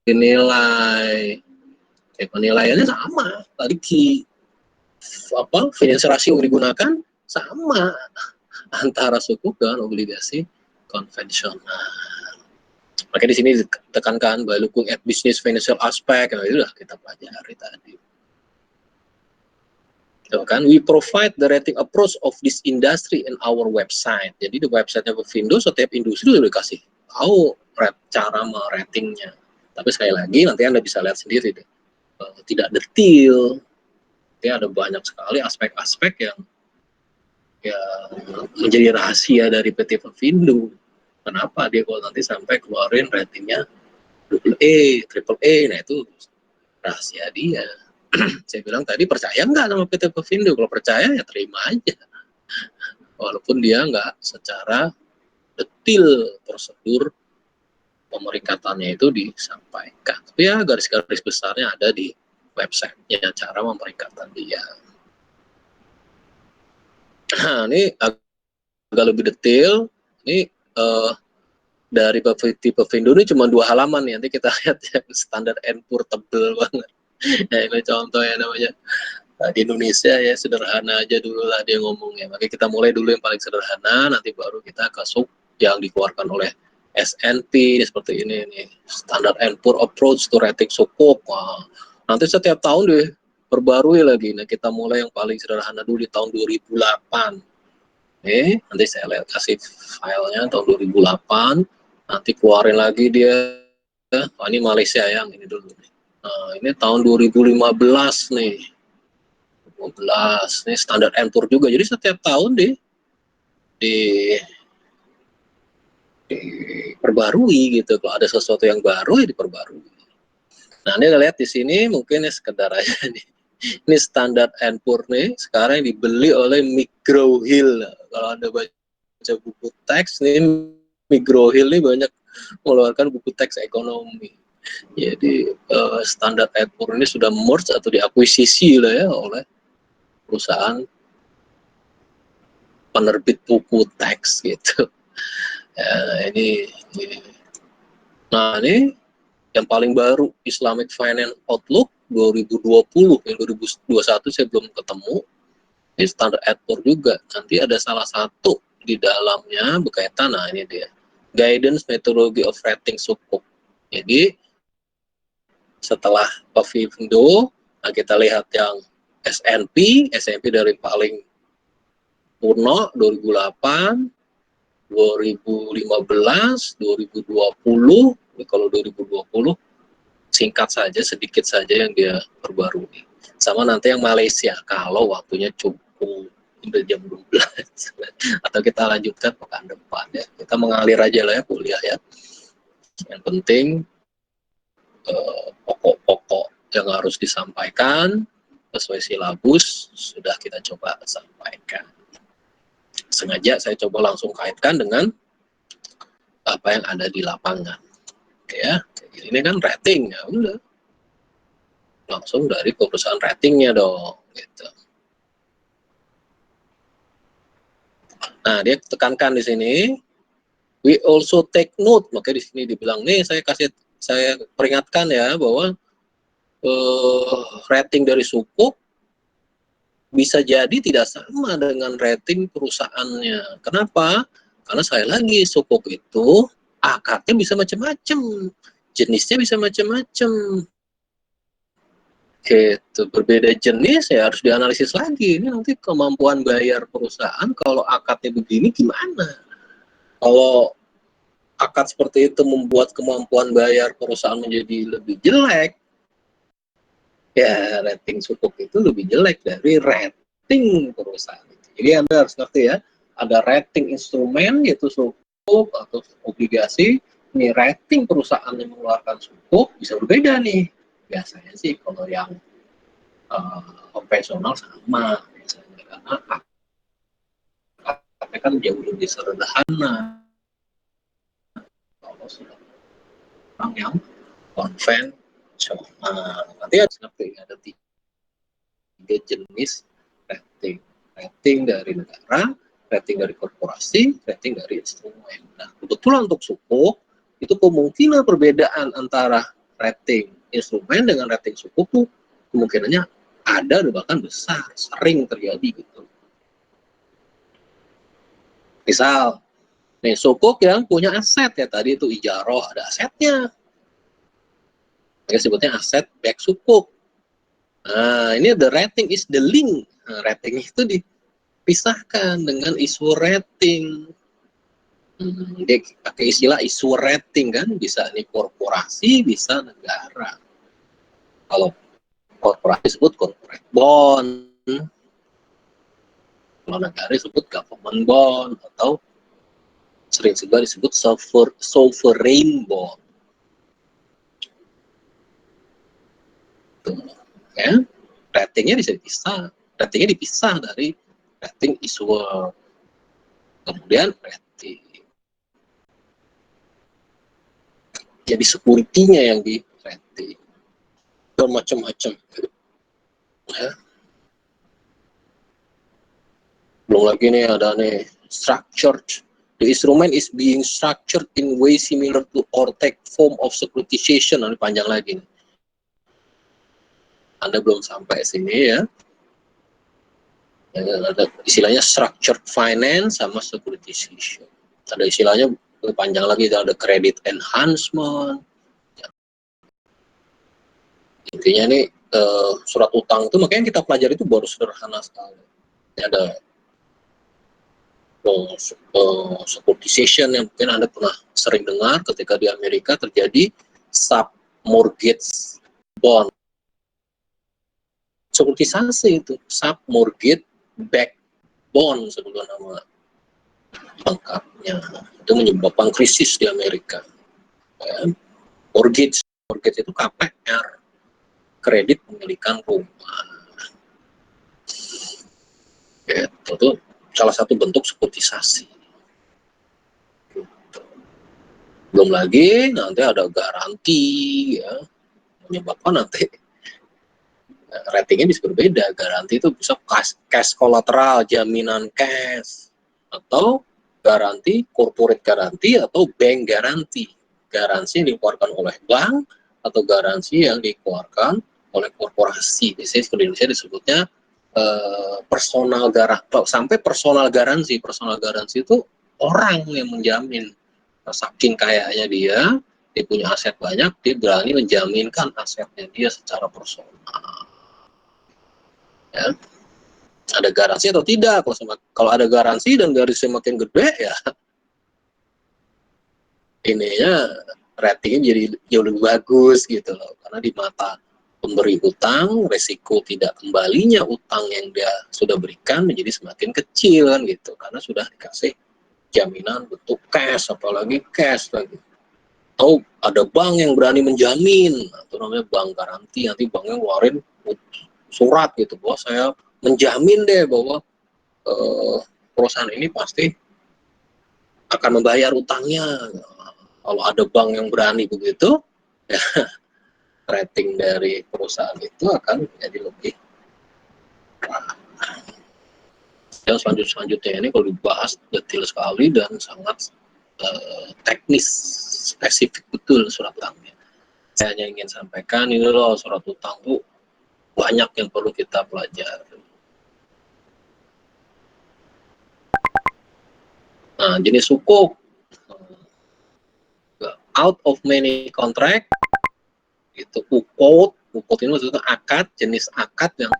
dinilai. Penilaiannya sama, tadi financial ratio yang digunakan sama antara sukuk dan obligasi konvensional. Makanya di sini ditekankan by looking at business financial aspect, nah itu sudah kita pelajari tadi. Kan, we provide the rating approach of this industry in our website. Jadi di websitenya Pevindo setiap industri udah dikasih tahu cara meratingnya. Tapi sekali lagi nanti Anda bisa lihat sendiri deh, tidak detail. Ya, ada banyak sekali aspek-aspek yang ya menjadi rahasia dari PT Pevindo. Kenapa dia kalau nanti sampai keluarin ratingnya AA, triple A, nah itu rahasia dia. Saya bilang tadi, percaya nggak sama PT Pevindo? Kalau percaya ya terima aja. Walaupun dia nggak secara detail prosedur pemeringkatannya itu disampaikan. Tapi ya garis-garis besarnya ada di websitenya, cara memeringkatkan dia. Nah, ini agak lebih detail. Ini dari Pevindo ini cuma 2 halaman nih. Nanti kita lihat ya, standar and poor tebel banget. Ya, ini contoh ya namanya. Nah, di Indonesia ya sederhana aja dulu lah dia ngomongnya. Makanya kita mulai dulu yang paling sederhana, nanti baru kita ke sub yang dikeluarkan oleh SNP seperti ini nih. Standard and poor approach to rating sukuk. Wah, nanti setiap tahun deh perbarui lagi. Nah, kita mulai yang paling sederhana dulu di tahun 2008. Nanti saya lihat kasih filenya tahun 2008. Nanti keluarin lagi dia. Oh, ini Malaysia yang ini dulu nih. Nah, ini tahun 2015 nih. 2015 nih standar and poor juga. Jadi setiap tahun diperbarui gitu. Kalau ada sesuatu yang baru ya diperbarui. Nah, ini lihat di sini mungkin ya sekedar aja nih. Ini standar and poor nih sekarang dibeli oleh McGraw Hill. Kalau Anda baca buku teks nih, McGraw Hill nih banyak mengeluarkan buku teks ekonomi. Jadi standar and poor ini sudah merge atau diakuisisi lah ya oleh perusahaan penerbit buku teks gitu. Ya, ini. Nah, ini yang paling baru Islamic Finance Outlook 2020, yang 2021 saya belum ketemu. Ini standar and poor juga. Nanti ada salah satu di dalamnya berkaitan, nah ini dia. Guidance Methodology of Rating Sukuk. Jadi setelah Pevindo, nah kita lihat yang SNP dari paling kuno 2008, 2015, 2020. Kalau 2020 singkat saja, sedikit saja yang dia perbarui. Sama nanti yang Malaysia kalau waktunya cukup udah jam 12 atau kita lanjutkan pekan depan ya. Kita mengalir aja lah ya kuliah ya. Yang penting pokok-pokok yang harus disampaikan sesuai silabus sudah kita coba sampaikan. Sengaja saya coba langsung kaitkan dengan apa yang ada di lapangan. Oke ya, ini kan rating ya udah. Langsung dari perusahaan ratingnya dong gitu. Nah, dia tekankan di sini we also take note, makanya di sini dibilang nih saya peringatkan ya bahwa rating dari sukuk bisa jadi tidak sama dengan rating perusahaannya. Kenapa? Karena sekali lagi sukuk itu akadnya bisa macam-macam, jenisnya bisa macam-macam. Gitu, berbeda jenis ya harus dianalisis lagi. Ini nanti kemampuan bayar perusahaan kalau akadnya begini gimana? Kalau akad seperti itu membuat kemampuan bayar perusahaan menjadi lebih jelek, ya rating sukuk itu lebih jelek dari rating perusahaan. Jadi Anda harus ngerti ya, ada rating instrumen yaitu sukuk atau obligasi. Ini rating perusahaan yang mengeluarkan sukuk bisa berbeda nih. Biasanya sih kalau yang konvensional sama biasanya karena akadnya kan jauh lebih sederhana kalau sudah orang yang konvensional. Nanti ada 3 jenis rating dari negara, rating dari korporasi, rating dari instrumen. Nah, kebetulan untuk sukuk itu kemungkinan perbedaan antara rating instrumen dengan rating sukuk tuh kemungkinannya ada bahkan besar, sering terjadi gitu. Misal, nih sukuk yang punya aset ya tadi itu ijaroh ada asetnya. Kita sebutnya aset back sukuk. Nah, ini the rating is the link. Nah, rating itu dipisahkan dengan isu rating. Dia pakai istilah isu rating kan, bisa nih korporasi, bisa negara. Kalau korporasi disebut corporate bond, kalau negara disebut government bond, atau sering juga disebut sovereign bond. Tuh, ya. Ratingnya bisa dipisah. Ratingnya dipisah dari rating issuer. Kemudian rating. Jadi security-nya yang di rating. Dan macam-macam. Ya. Belum lagi nih ada nih structured. The instrument is being structured in way similar to or take form of securitization. Ini panjang lagi nih. Anda belum sampai sini ya. Ada istilahnya structured finance sama securitization. Ada istilahnya panjang lagi, ada credit enhancement. Intinya nih surat utang itu makanya kita pelajari itu baru sederhana sekali. Ada securitization yang mungkin Anda pernah sering dengar ketika di Amerika terjadi sub-mortgage bond. Sekuritisasi itu sub-mortgage back bond sebetulnya nama lengkapnya. Itu menyebabkan krisis di Amerika. Ya. Mortgage itu KPR, kredit pemilikan rumah. Itu salah satu bentuk sekuritisasi. Belum lagi nanti ada garansi ya, menyebabkan nanti ratingnya bisa berbeda. Garansi itu bisa cash collateral, jaminan cash, atau garansi corporate garansi atau bank garansi. Garansi yang dikeluarkan oleh bank atau garansi yang dikeluarkan oleh korporasi. Biasanya di Indonesia disebutnya personal garansi. Sampai personal garansi. Personal garansi itu orang yang menjamin. Saking kayaknya dia punya aset banyak, dia berani menjaminkan asetnya dia secara personal. Ya. Ada garansi atau tidak? Kalau ada garansi dan garisnya makin gede ya, ininya ratingnya jadi jauh lebih bagus gitu loh. Karena di mata pemberi utang, resiko tidak kembalinya utang yang dia sudah berikan menjadi semakin kecil kan gitu. Karena sudah dikasih jaminan bentuk cash, apalagi cash lagi. Atau ada bank yang berani menjamin, itu namanya bank garansi. Nanti banknya ngeluarin surat gitu bahwa saya menjamin deh bahwa perusahaan ini pasti akan membayar utangnya. Kalau ada bank yang berani begitu, ya, rating dari perusahaan itu akan jadi lebih. Yang selanjutnya ini kalau dibahas detail sekali dan sangat teknis, spesifik betul surat utangnya. Saya hanya ingin sampaikan ini loh, surat utang tuh banyak yang perlu kita pelajari. Nah, jenis sukuk, out of many contract, itu ukut ini maksudnya akad, jenis akad yang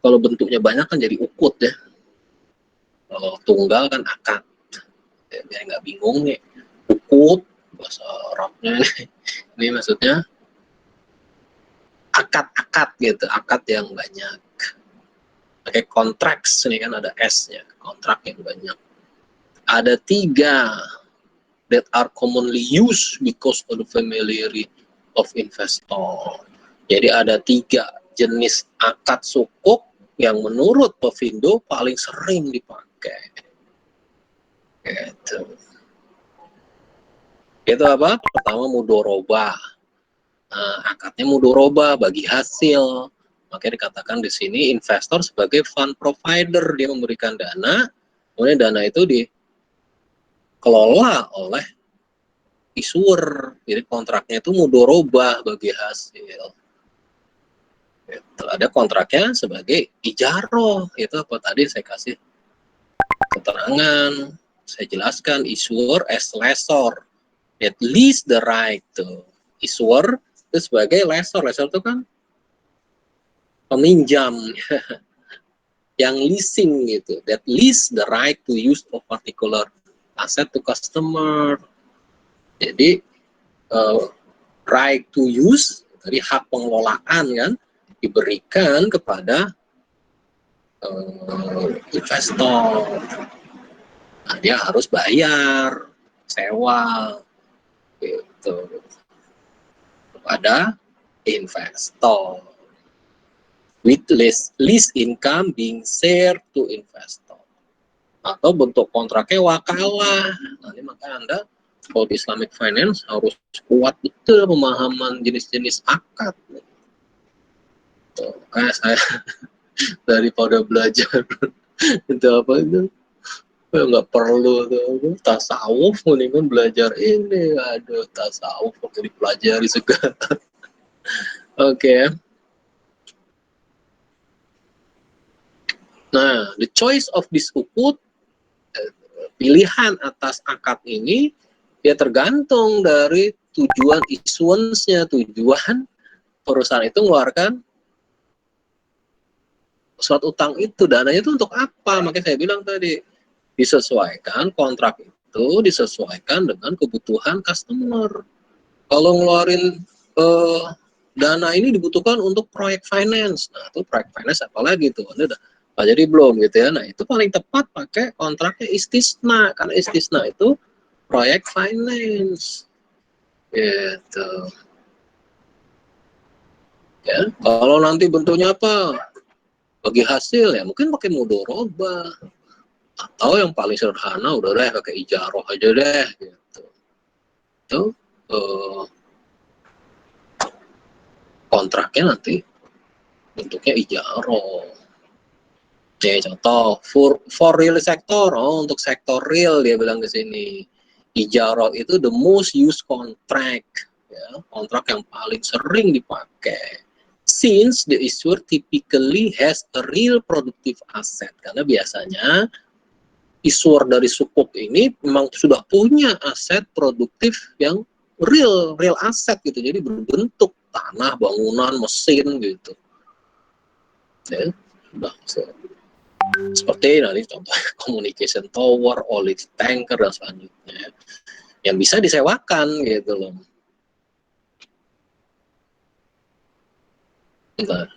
kalau bentuknya banyak kan jadi ukut ya. Kalau tunggal kan akad, ya, biar nggak bingung nih. Ukut bahasa Arabnya ini maksudnya akad-akad gitu, akad yang banyak. Pakai kontrak, ini kan ada S-nya, kontrak yang banyak. Ada 3 that are commonly used because of the familiarity of investor. Jadi ada 3 jenis akad sukuk yang menurut Pevindo paling sering dipakai. Gitu. Itu apa? Pertama mudoroba. Nah, akadnya mudoroba bagi hasil. Makanya dikatakan di sini investor sebagai fund provider, dia memberikan dana, kemudian dana itu dikelola oleh issuer. Jadi kontraknya itu mudoroba bagi hasil. Gitu. Ada kontraknya sebagai ijaroh, itu apa tadi saya kasih keterangan, saya jelaskan issuer as lessor, at least the right to issuer itu sebagai lessor, lessor itu kan peminjam yang leasing gitu, that lease the right to use a particular asset to customer. Jadi right to use dari hak pengelolaan kan diberikan kepada investor. Nah, dia harus bayar sewa gitu kepada investor, with lease income being shared to investor. Atau bentuk kontraknya wakalah. Nanti maka Anda kalau di Islamic Finance harus kuat betul pemahaman jenis-jenis akad. Kayak saya daripada belajar itu apa itu nggak perlu tuh tasawuf, mendingan belajar ini. Aduh, tasawuf kok dipelajari segala. Oke. Nah, the choice of this ukut, pilihan atas akad ini ya tergantung dari tujuan issuance-nya, tujuan perusahaan itu mengeluarkan surat utang itu, dananya itu untuk apa? Makanya saya bilang tadi, disesuaikan kontrak itu disesuaikan dengan kebutuhan customer. Kalau ngeluarin dana ini dibutuhkan untuk proyek finance, nah itu proyek finance apalagi tuh, Anda udah jadi belum gitu ya. Nah itu paling tepat pakai kontraknya istisna, karena istisna itu proyek finance gitu ya. Kalau nanti bentuknya apa, bagi hasil ya mungkin pakai mudoroba, atau yang paling sederhana udah deh pakai ijaroh aja deh gitu. Itu kontraknya nanti bentuknya ijaroh. Nih contoh for real sektor, untuk sektor real dia bilang di sini ijaroh itu the most used contract, ya, kontrak yang paling sering dipakai. Since the issuer typically has a real productive asset, karena biasanya issuer dari sukuk ini memang sudah punya aset produktif yang real aset gitu, jadi berbentuk tanah, bangunan, mesin gitu. Ya, sudah seperti nanti contoh communication tower, oil tanker dan selanjutnya yang bisa disewakan gitu loh. Bentar.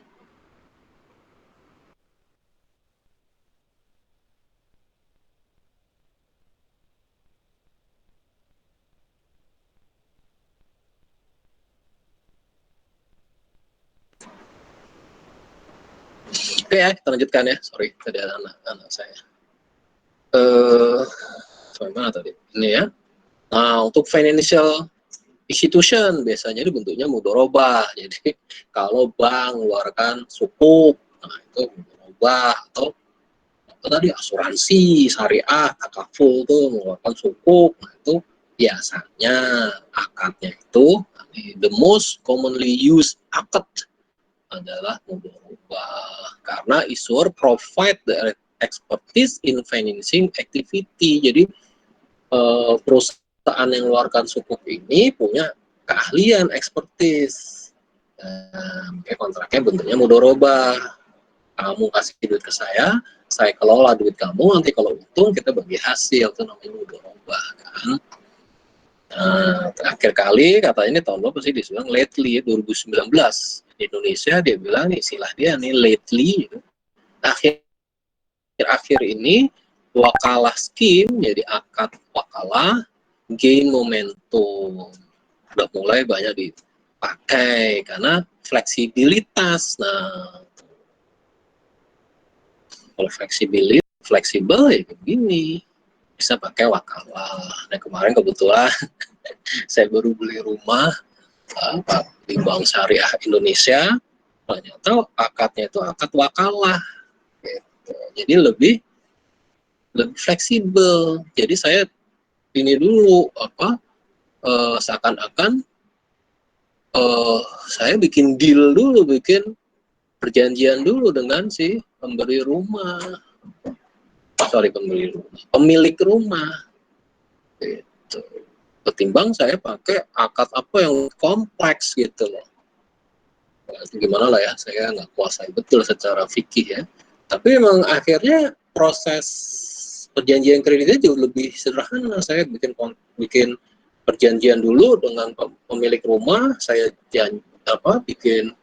Oke ya, kita lanjutkan ya. Sorry, tadi ada anak saya. Sampai mana tadi? Ini ya. Nah, untuk financial institution biasanya ini bentuknya mudorobah. Jadi kalau bank mengeluarkan sukuk, nah itu mudorobah. Atau apa tadi, asuransi syariah takaful tuh mengeluarkan sukuk, nah itu biasanya akadnya itu the most commonly used akad adalah mudorobah, karena issuer provide the expertise in financing activity. Jadi perusahaan yang mengeluarkan sukuk ini punya keahlian, expertise. Kontraknya bentuknya mudorobah. Kamu kasih duit ke saya kelola duit kamu, nanti kalau untung kita bagi hasil, itu namanya mudorobah kan. Terakhir kali katanya ini tahun berapa sih dia bilang lately 2019 di Indonesia, dia bilang nih istilah dia nih lately gitu. Akhir ini wakalah scheme, jadi akad wakalah gain momentum, udah mulai banyak dipakai karena fleksibilitas. Nah kalau fleksibel ya begini, bisa pakai wakalah. Nah kemarin kebetulan saya baru beli rumah di Bank Syariah Indonesia, ternyata akadnya itu akad wakalah gitu. Jadi lebih fleksibel. Jadi saya ini dulu seakan-akan saya bikin deal dulu, bikin perjanjian dulu dengan si pemberi rumah, pemilik rumah, gitu. Ketimbang saya pakai akad apa yang kompleks gitu loh. Gimana lah ya, saya nggak kuasai betul secara fikih ya. Tapi memang akhirnya proses perjanjian kreditnya jauh lebih sederhana. Saya bikin perjanjian dulu dengan pemilik rumah, saya bikin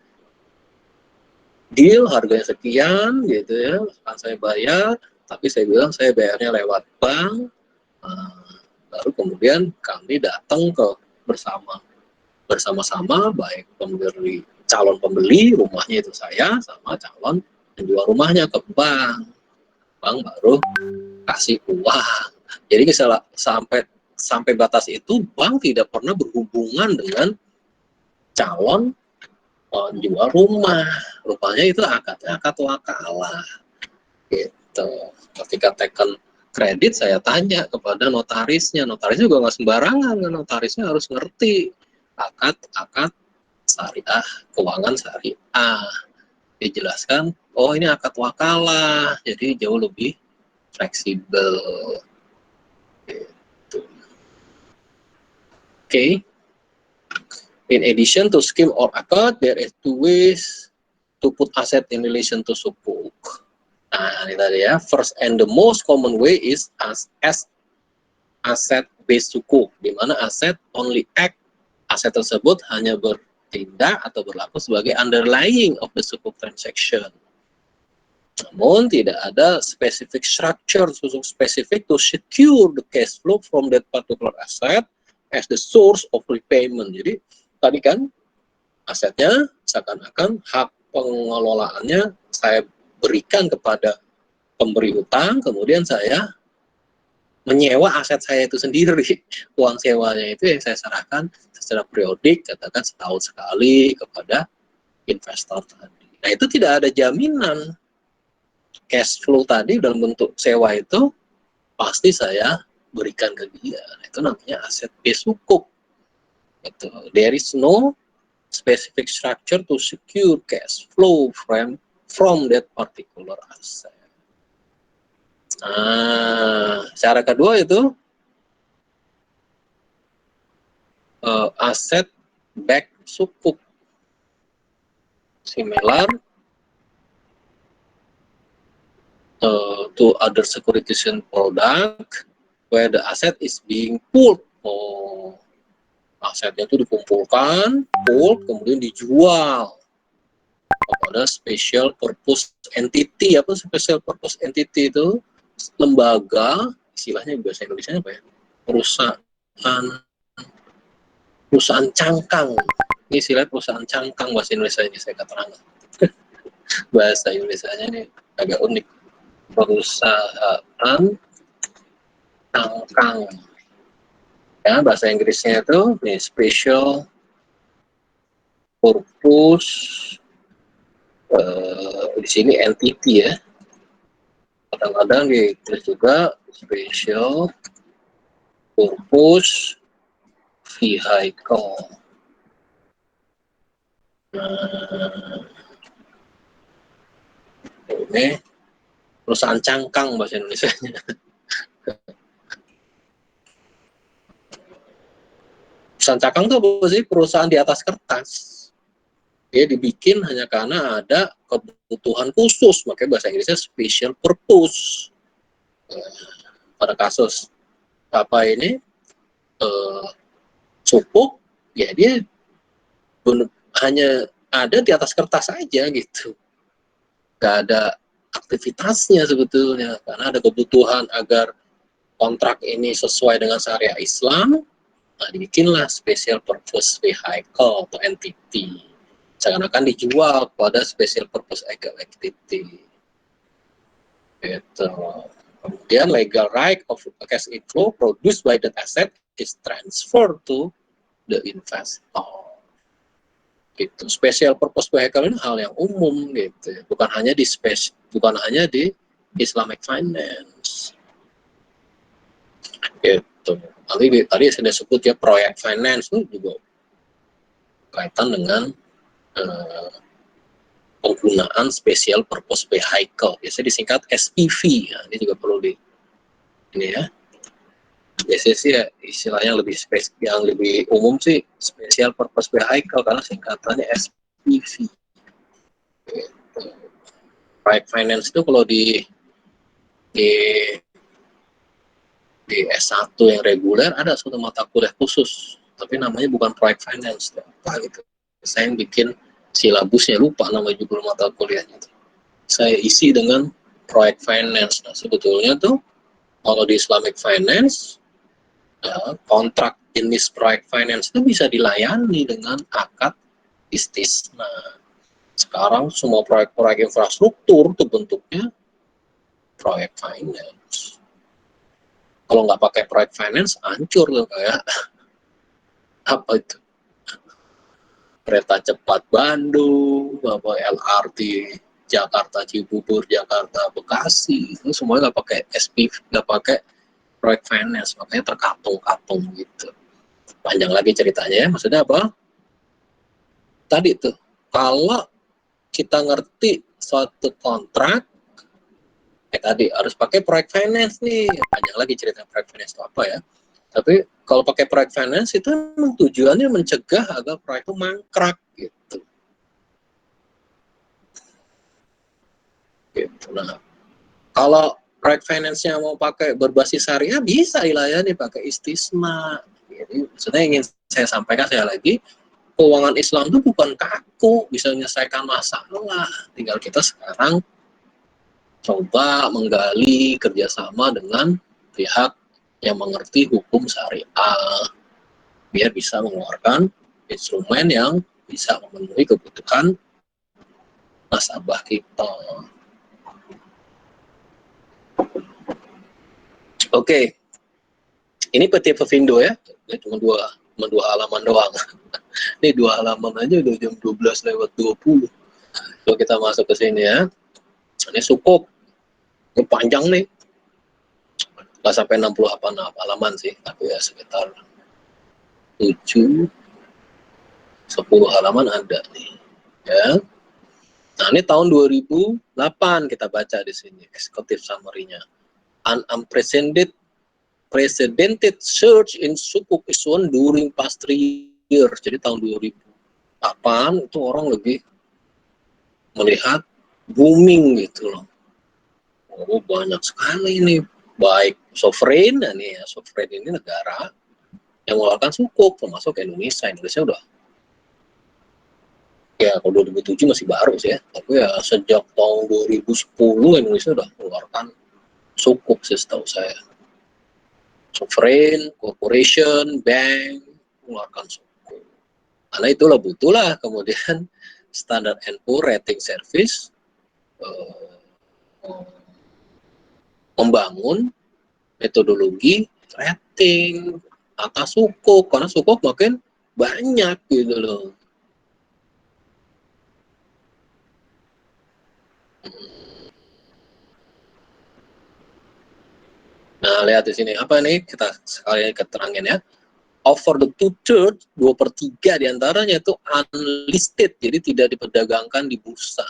deal harganya sekian gitu ya, akan saya bayar, tapi saya bilang saya bayarnya lewat bank. Baru kemudian kami datang ke bersama-sama baik calon pembeli rumahnya itu saya sama calon penjual rumahnya ke bank baru kasih uang. Jadi sampai batas itu bank tidak pernah berhubungan dengan calon penjual rumah. Rupanya itu akad wakalah gitu. Ketika teken kredit saya tanya kepada notarisnya juga nggak sembarangan, notarisnya harus ngerti akad syariah, keuangan syariah. Dijelaskan, oh ini akad wakalah, jadi jauh lebih fleksibel. Gitu. Okay. In addition to scheme or akad, there is two ways to put asset in relation to sukuk. Nah, ini tadi ya. First and the most common way is as asset based sukuk, di mana aset tersebut hanya bertindak atau berlaku sebagai underlying of the sukuk transaction. Namun tidak ada specific structure sukuk spesifik to secure the cash flow from that particular asset as the source of repayment. Jadi tadi kan asetnya seakan-akan hak pengelolaannya saya berikan kepada pemberi utang, kemudian saya menyewa aset saya itu sendiri. Uang sewanya itu yang saya serahkan secara periodik, katakan setahun sekali kepada investor tadi. Nah, itu tidak ada jaminan cash flow tadi dalam bentuk sewa itu pasti saya berikan ke dia. Nah, itu namanya aset base sukuk. Itu. There is no specific structure to secure cash flow from that particular asset. Nah, cara kedua itu aset back sukuk, similar to other securitization product where the asset is being pooled. Oh, asetnya itu dikumpulkan, pooled, kemudian dijual kepada special purpose entity. Apa special purpose entity itu? Lembaga, istilahnya bahasa Indonesia apa ya? Perusahaan cangkang. Ini istilah perusahaan cangkang bahasa Indonesia ini saya katakan. Bahasa Indonesianya ini agak unik. Perusahaan cangkang. Ya, bahasa Inggrisnya itu special purpose di sini entity ya. Kadang-kadang ditulis juga special purpose vehicle. Ini perusahaan cangkang bahasa Indonesia. Perusahaan cangkang itu apa sih? Perusahaan di atas kertas. Dia dibikin hanya karena ada kebutuhan khusus, makanya bahasa Inggrisnya special purpose. Pada kasus apa ini sukuk, ya dia hanya ada di atas kertas saja gitu, nggak ada aktivitasnya sebetulnya, karena ada kebutuhan agar kontrak ini sesuai dengan syariah Islam. Nah, dibikinlah special purpose vehicle atau entity, seakan-akan dijual pada special purpose entity. Gitu. Kemudian legal right of cash inflow produced by that asset is transferred to the investor. Gitu. Special purpose vehicle ini hal yang umum gitu, bukan hanya di Islamic finance. Gitu. Tadi saya sebut ya, proyek finance itu juga kaitan dengan penggunaan special purpose vehicle, biasanya disingkat SPV. Nah, ini juga perlu ini ya. Biasanya sih ya, istilahnya yang lebih umum sih special purpose vehicle karena singkatannya SPV. Project finance itu kalau di di S1 yang reguler ada suatu mata kuliah khusus, tapi namanya bukan project finance, apa gitu. Saya yang bikin silabusnya, lupa nama judul mata kuliahnya itu. Saya isi dengan project finance. Nah, sebetulnya tuh kalau di Islamic finance, ya, kontrak jenis project finance itu bisa dilayani dengan akad istisna. Sekarang semua proyek-proyek infrastruktur itu bentuknya proyek finance. Kalau nggak pakai project finance, hancur loh, kayak apa itu, kereta cepat Bandung, apa LRT Jakarta Cibubur, Jakarta Bekasi, itu semuanya nggak pakai SPV, nggak pakai project finance, makanya terkatung-katung gitu. Panjang lagi ceritanya ya, maksudnya apa? Tadi tuh, kalau kita ngerti suatu kontrak, tadi harus pakai project finance nih. Panjang lagi cerita project finance itu apa ya. Tapi kalau pakai project finance itu memang tujuannya mencegah agar proyek itu mangkrak gitu. Nah, kalau project finance-nya mau pakai berbasis syariah bisa dilayani pakai istisna. Jadi maksudnya ingin saya sampaikan sekali lagi, keuangan Islam itu bukan kaku, bisa menyelesaikan masalah. Tinggal kita sekarang coba menggali kerjasama dengan pihak yang mengerti hukum syariah, biar bisa mengeluarkan instrumen yang bisa memenuhi kebutuhan nasabah kita. Oke, ini PT Pevindo ya, cuma dua halaman doang. Ini 2 halaman aja udah jam 12:20. Kalau kita masuk ke sini ya, ini sukuk, ini panjang nih, nggak sampai 60 halaman sih, tapi ya sekitar 7-10 halaman ada nih ya. Nah, ini tahun 2008 kita baca di sini executive summary-nya. An unprecedented surge in sukuk issuance during past 3 years. Jadi tahun 2008 itu orang lebih melihat booming gitu loh. Oh, banyak sekali ini, baik sovereign, nah nih ya, sovereign ini negara yang mengeluarkan sukuk, termasuk Indonesia. Indonesia udah, ya kalau 2007 masih baru sih ya, tapi ya sejak tahun 2010 Indonesia udah mengeluarkan sukuk sih setahu saya. Sovereign, corporation, bank, mengeluarkan sukuk. Karena itulah butuhlah kemudian Standard & Poor Rating Service membangun metodologi rating atas sukuk, karena sukuk makin banyak gitu loh. Nah, lihat di sini apa nih, kita sekali keterangin ya. Over the 2/3, 2/3 diantaranya itu unlisted, jadi tidak diperdagangkan di bursa.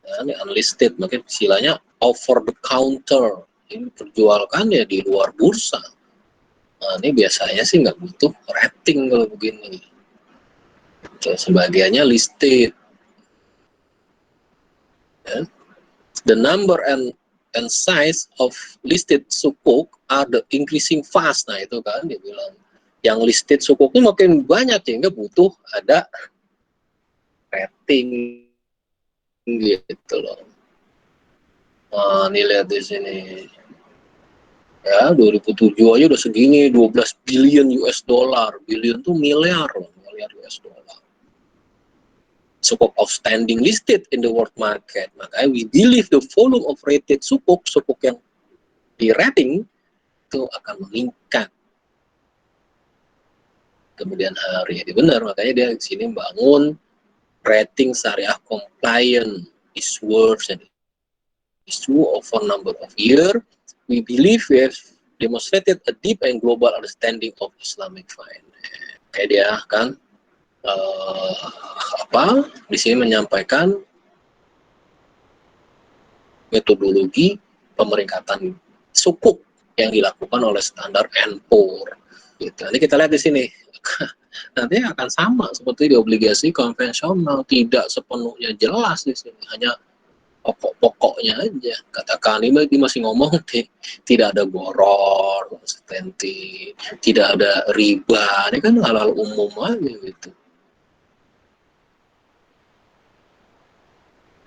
Ya, ini unlisted, makanya istilahnya over the counter, ini diperjualkan ya di luar bursa. Nah, ini biasanya sih nggak butuh rating kalau begini. Sebagiannya listed. Ya. The number and size of listed sukuk are the increasing fast. Nah, itu kan dia bilang. Yang listed sukuknya makin banyak, sehingga butuh ada rating gitu loh. Nah, ini lihat di sini. Ya, 2007 aja udah segini, 12 billion US dollar. Billion tuh miliar loh, miliar US dollar. Sukuk outstanding listed in the world market. Makanya we believe the volume of rated sukuk yang di rating itu akan meningkat kemudian hari. Jadi benar, makanya dia di sini bangun rating syariah compliant issuers and issue over number of years. We believe we have demonstrated a deep and global understanding of Islamic finance. Kayak dia kan apa di sini menyampaikan metodologi pemeringkatan sukuk yang dilakukan oleh Standard & Poor. Gitu. Nanti kita lihat di sini. Nanti akan sama seperti di obligasi konvensional, tidak sepenuhnya jelas di sini, hanya pokok-pokoknya aja. Katakan ini masih ngomong tidak ada boror, konsistensi, tidak ada riba, ini kan hal-hal umum aja gitu.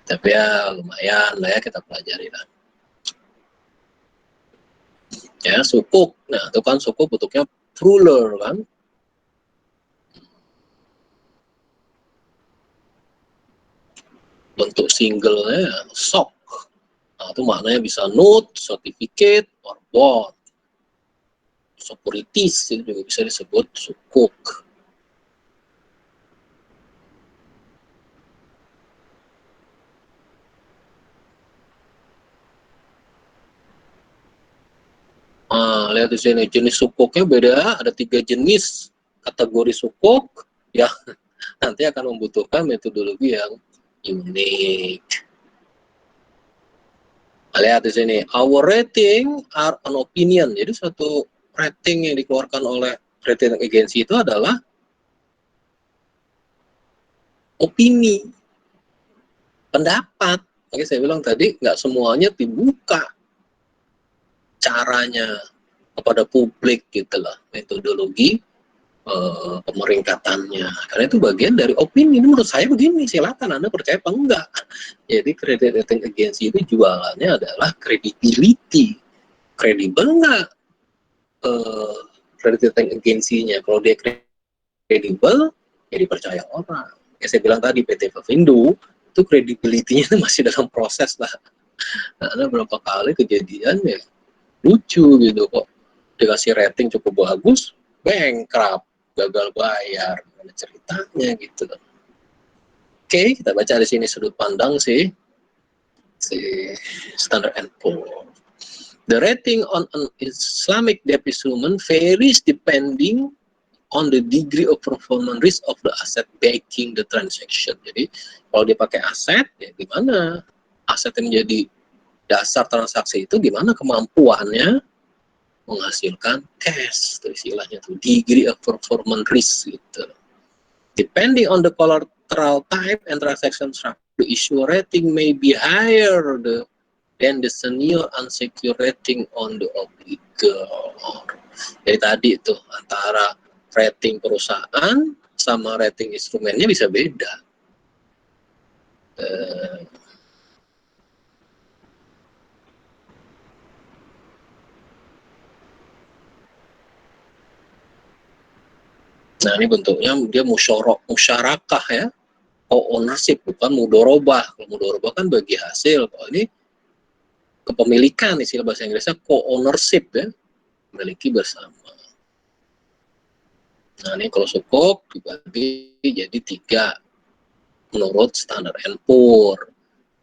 Tapi ya lumayan lah ya kita pelajari lah. Ya sukuk, nah itu kan sukuk bentuknya plural kan. Bentuk singlenya SOC. Nah, itu maknanya bisa note, certificate, or bond. Securities itu juga bisa disebut sukuk. Nah, lihat di sini jenis sukuknya beda, ada 3 jenis kategori sukuk ya. Nanti akan membutuhkan metodologi yang unik. Lihat di sini, our rating are an opinion. Jadi suatu rating yang dikeluarkan oleh rating agency itu adalah opini, pendapat. Oke, saya bilang tadi nggak semuanya dibuka caranya kepada publik gitu lah, metodologi pemeringkatannya. Karena itu bagian dari opini. Ini menurut saya begini, silakan Anda percaya apa enggak. Jadi credit rating agency itu jualannya adalah credibility. Kredibel enggak credit rating agency-nya? Kalau dia kredibel, ya dipercaya orang. Ya saya bilang tadi PT Pavindo itu credibility-nya masih dalam proses lah. Nah, ada berapa kali kejadian ya lucu gitu kok. Dikasih rating cukup bagus, bankrupt, gagal bayar, mana ceritanya gitu. Oke, kita baca di sini sudut pandang si Standard & Poor. The rating on an Islamic debt instrument varies depending on the degree of performance risk of the asset backing the transaction. Jadi kalau dia pakai aset, ya gimana aset yang menjadi dasar transaksi itu, gimana kemampuannya menghasilkan cash, itu istilahnya tuh degree of performance risk gitu. Depending on the collateral type and transaction structure, the issue rating may be higher than the senior unsecured rating on the obligor. Jadi tadi itu antara rating perusahaan sama rating instrumennya bisa beda. Nah ini bentuknya dia musyarakah ya, ownership bukan mudorobah. Kalau mudorobah kan bagi hasil, kalau ini kepemilikan, istilah bahasa Inggrisnya co-ownership ya, memiliki bersama. Nah ini kalau sukuk dibagi jadi 3 menurut Standard & Poor.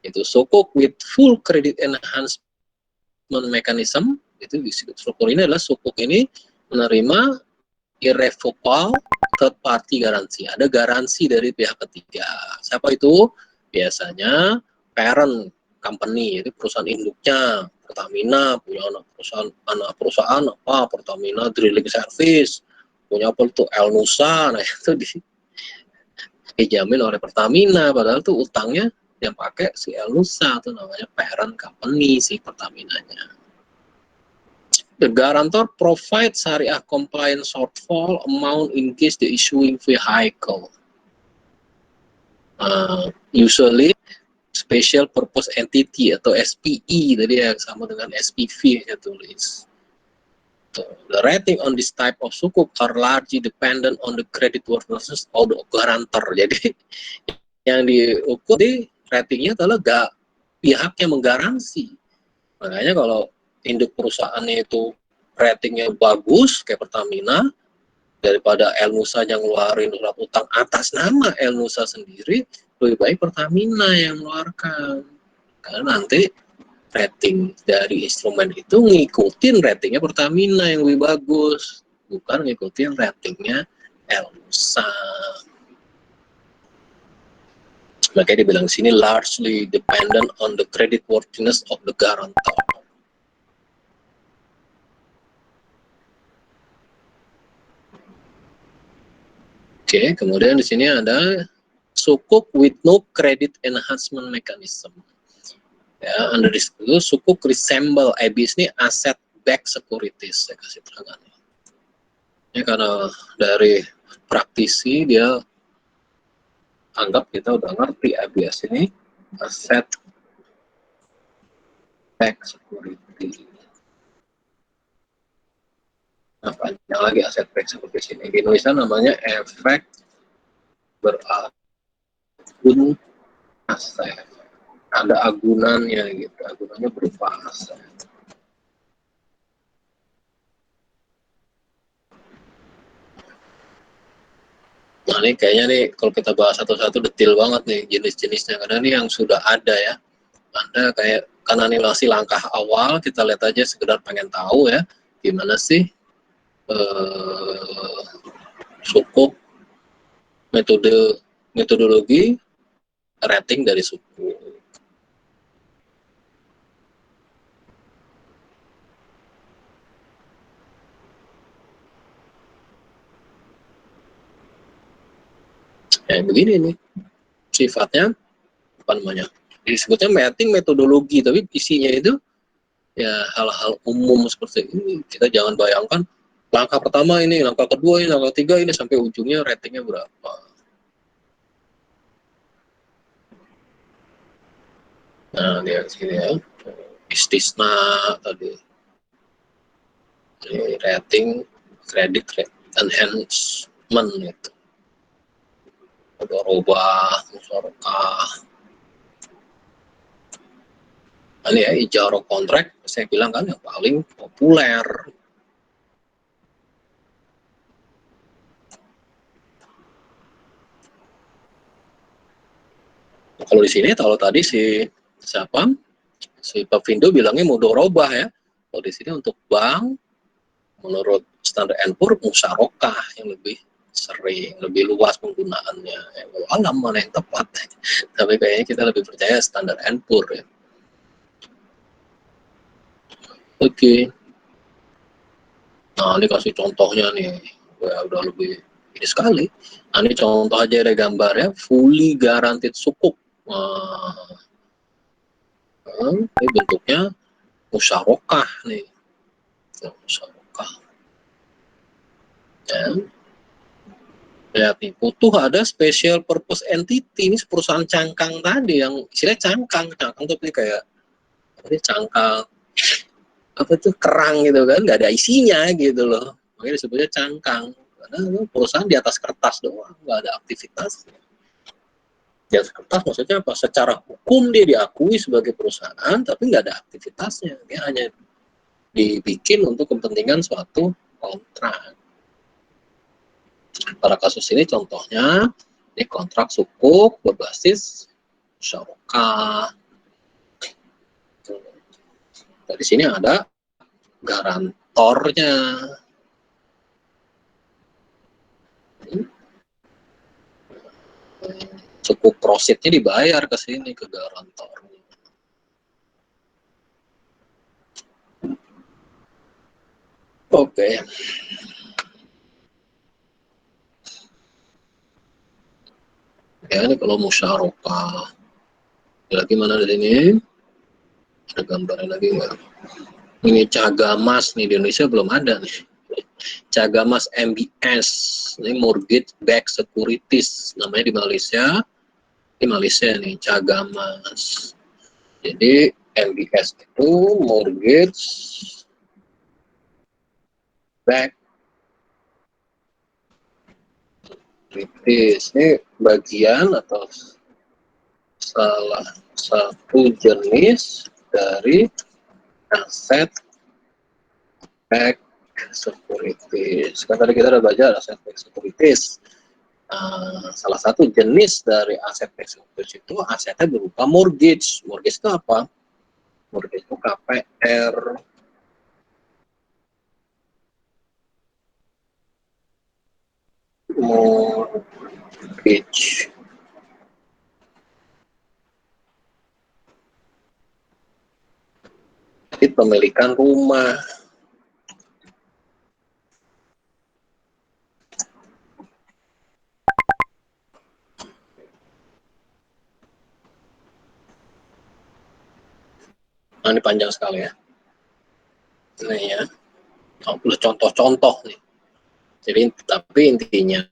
Itu sukuk with full credit enhancement mechanism, itu struktur ini adalah sukuk ini menerima irrevocable third party garansi. Ada garansi dari pihak ketiga. Siapa itu? Biasanya parent company, jadi perusahaan induknya. Pertamina punya anak perusahaan apa? Pertamina Drilling Service. Punya apa itu? El Nusa. Nah itu dijamin oleh Pertamina. Padahal tuh utangnya yang pakai si El Nusa, itu namanya parent company si Pertaminanya. The guarantor provides Syariah compliant shortfall amount in case the issuing vehicle. Usually special purpose entity atau SPE, tadi yang sama dengan SPV saya tulis. The rating on this type of sukuk are largely dependent on the creditworthiness of the guarantor. Jadi yang diukur di ratingnya adalah pihak yang menggaransi. Makanya kalau induk perusahaannya itu ratingnya bagus kayak Pertamina, daripada El Nusa yang ngeluarin surat utang atas nama El Nusa sendiri, lebih baik Pertamina yang mengeluarkan. Karena nanti rating dari instrumen itu ngikutin ratingnya Pertamina yang lebih bagus, bukan ngikutin ratingnya El Nusa. Makanya dibilang di sini largely dependent on the credit worthiness of the guarantor. Oke, kemudian di sini ada sukuk with no credit enhancement mechanism. Ya, under this itu sukuk resemble ABS ini asset backed securities, saya kasih terangan. Ya, karena dari praktisi dia anggap kita udah ngerti ABS ini asset backed security. Nah, panjang lagi aset backed securities ini. Di Indonesia namanya efek beragun aset. Ada agunannya gitu, agunannya berupa aset. Nah ini kayaknya nih kalau kita bahas satu-satu detail banget nih jenis-jenisnya, karena ini yang sudah ada ya. Anda kayak karena ini masih langkah awal, kita lihat aja sekedar pengen tahu ya gimana sih sukuk metodologi rating dari suku. Ya begini nih sifatnya apa namanya? Disebutnya rating metodologi, tapi isinya itu ya hal-hal umum seperti ini. Kita jangan bayangkan langkah pertama ini, langkah kedua ini, langkah ketiga ini sampai ujungnya ratingnya berapa. Nah lihat sini ya, istisna tadi ini rating kredit enhancement itu. Ada robah, musyarakah. Ini ya ijarah kontrak, saya bilang kan yang paling populer. Kalau di sini, kalau tadi si siapa? Si Pak Vindo bilangnya mudorobah ya. Kalau di sini untuk bank, menurut standar N-PUR musyarakah yang lebih sering, lebih luas penggunaannya. Alam mana yang tepat? Tapi kayaknya kita lebih percaya standar N-PUR ya. Oke. Nah ini kasih contohnya nih, ya udah lebih ini sekali. Nah, ini contoh aja ada gambarnya, fully guaranteed sukuk. Ini bentuknya musyarakah nih, musyarakah. Ya. Lihat nih, butuh ada special purpose entity, ini perusahaan cangkang tadi yang istilahnya cangkang tuh kayak ini cangkang apa tuh kerang gitu kan, nggak ada isinya gitu loh, makanya disebutnya cangkang karena perusahaan di atas kertas doang, nggak ada aktivitas. Di atas kertas maksudnya apa? Secara hukum dia diakui sebagai perusahaan, tapi nggak ada aktivitasnya, dia hanya dibikin untuk kepentingan suatu kontrak. Pada kasus ini contohnya ini kontrak sukuk berbasis musyarakah. Di sini ada garantornya. Sukuk prositnya dibayar ke sini ke garantor. Oke. Ya ini kalau musyarakah. Lagi mana di sini? Ada gambarnya lagi nggak? Ini Cagamas nih, di Indonesia belum ada nih. Cagamas MBS, ini mortgage backed securities, namanya di Malaysia nih, Cagamas. Jadi MBS itu mortgage backed securities, ini bagian atau salah satu jenis dari aset backed securities. Kan tadi kita udah belajar aset backed securities. Salah satu jenis dari aset backed securities itu asetnya berupa mortgage. Mortgage itu apa? Mortgage itu KPR, mortgage pemilikan rumah. Nah, ini panjang sekali ya. Ini ya, contoh-contoh nih. Jadi, tapi intinya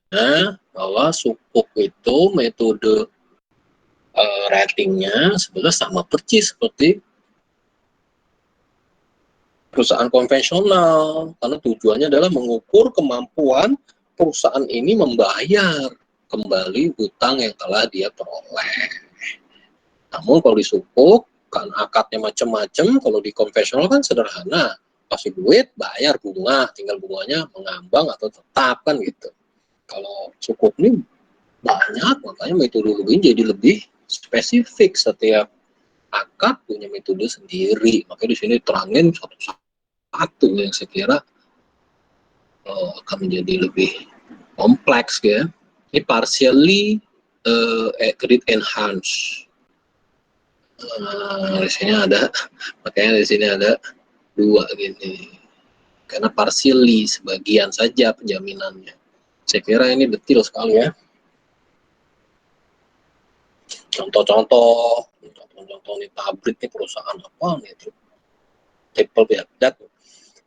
bahwa sukuk itu metode ratingnya sebenarnya sama persis seperti perusahaan konvensional, karena tujuannya adalah mengukur kemampuan perusahaan ini membayar kembali hutang yang telah dia peroleh. Namun kalau di sukuk kan akadnya macam-macam, kalau di konvensional kan sederhana, kasih duit bayar bunga, tinggal bunganya mengambang atau tetap kan gitu. Kalau sukuk ini banyak, makanya metodologinya jadi lebih spesifik, setiap akad punya metode sendiri. Makanya di sini terangin satu-satu yang saya kira akan menjadi lebih kompleks ya. Ini partially credit enhance. Di sini ada, makanya di sini ada dua gini. Karena partially, sebagian saja penjaminannya. Saya kira ini detail sekali ya. Contoh-contoh nih, pabrik nih, perusahaan apa nih,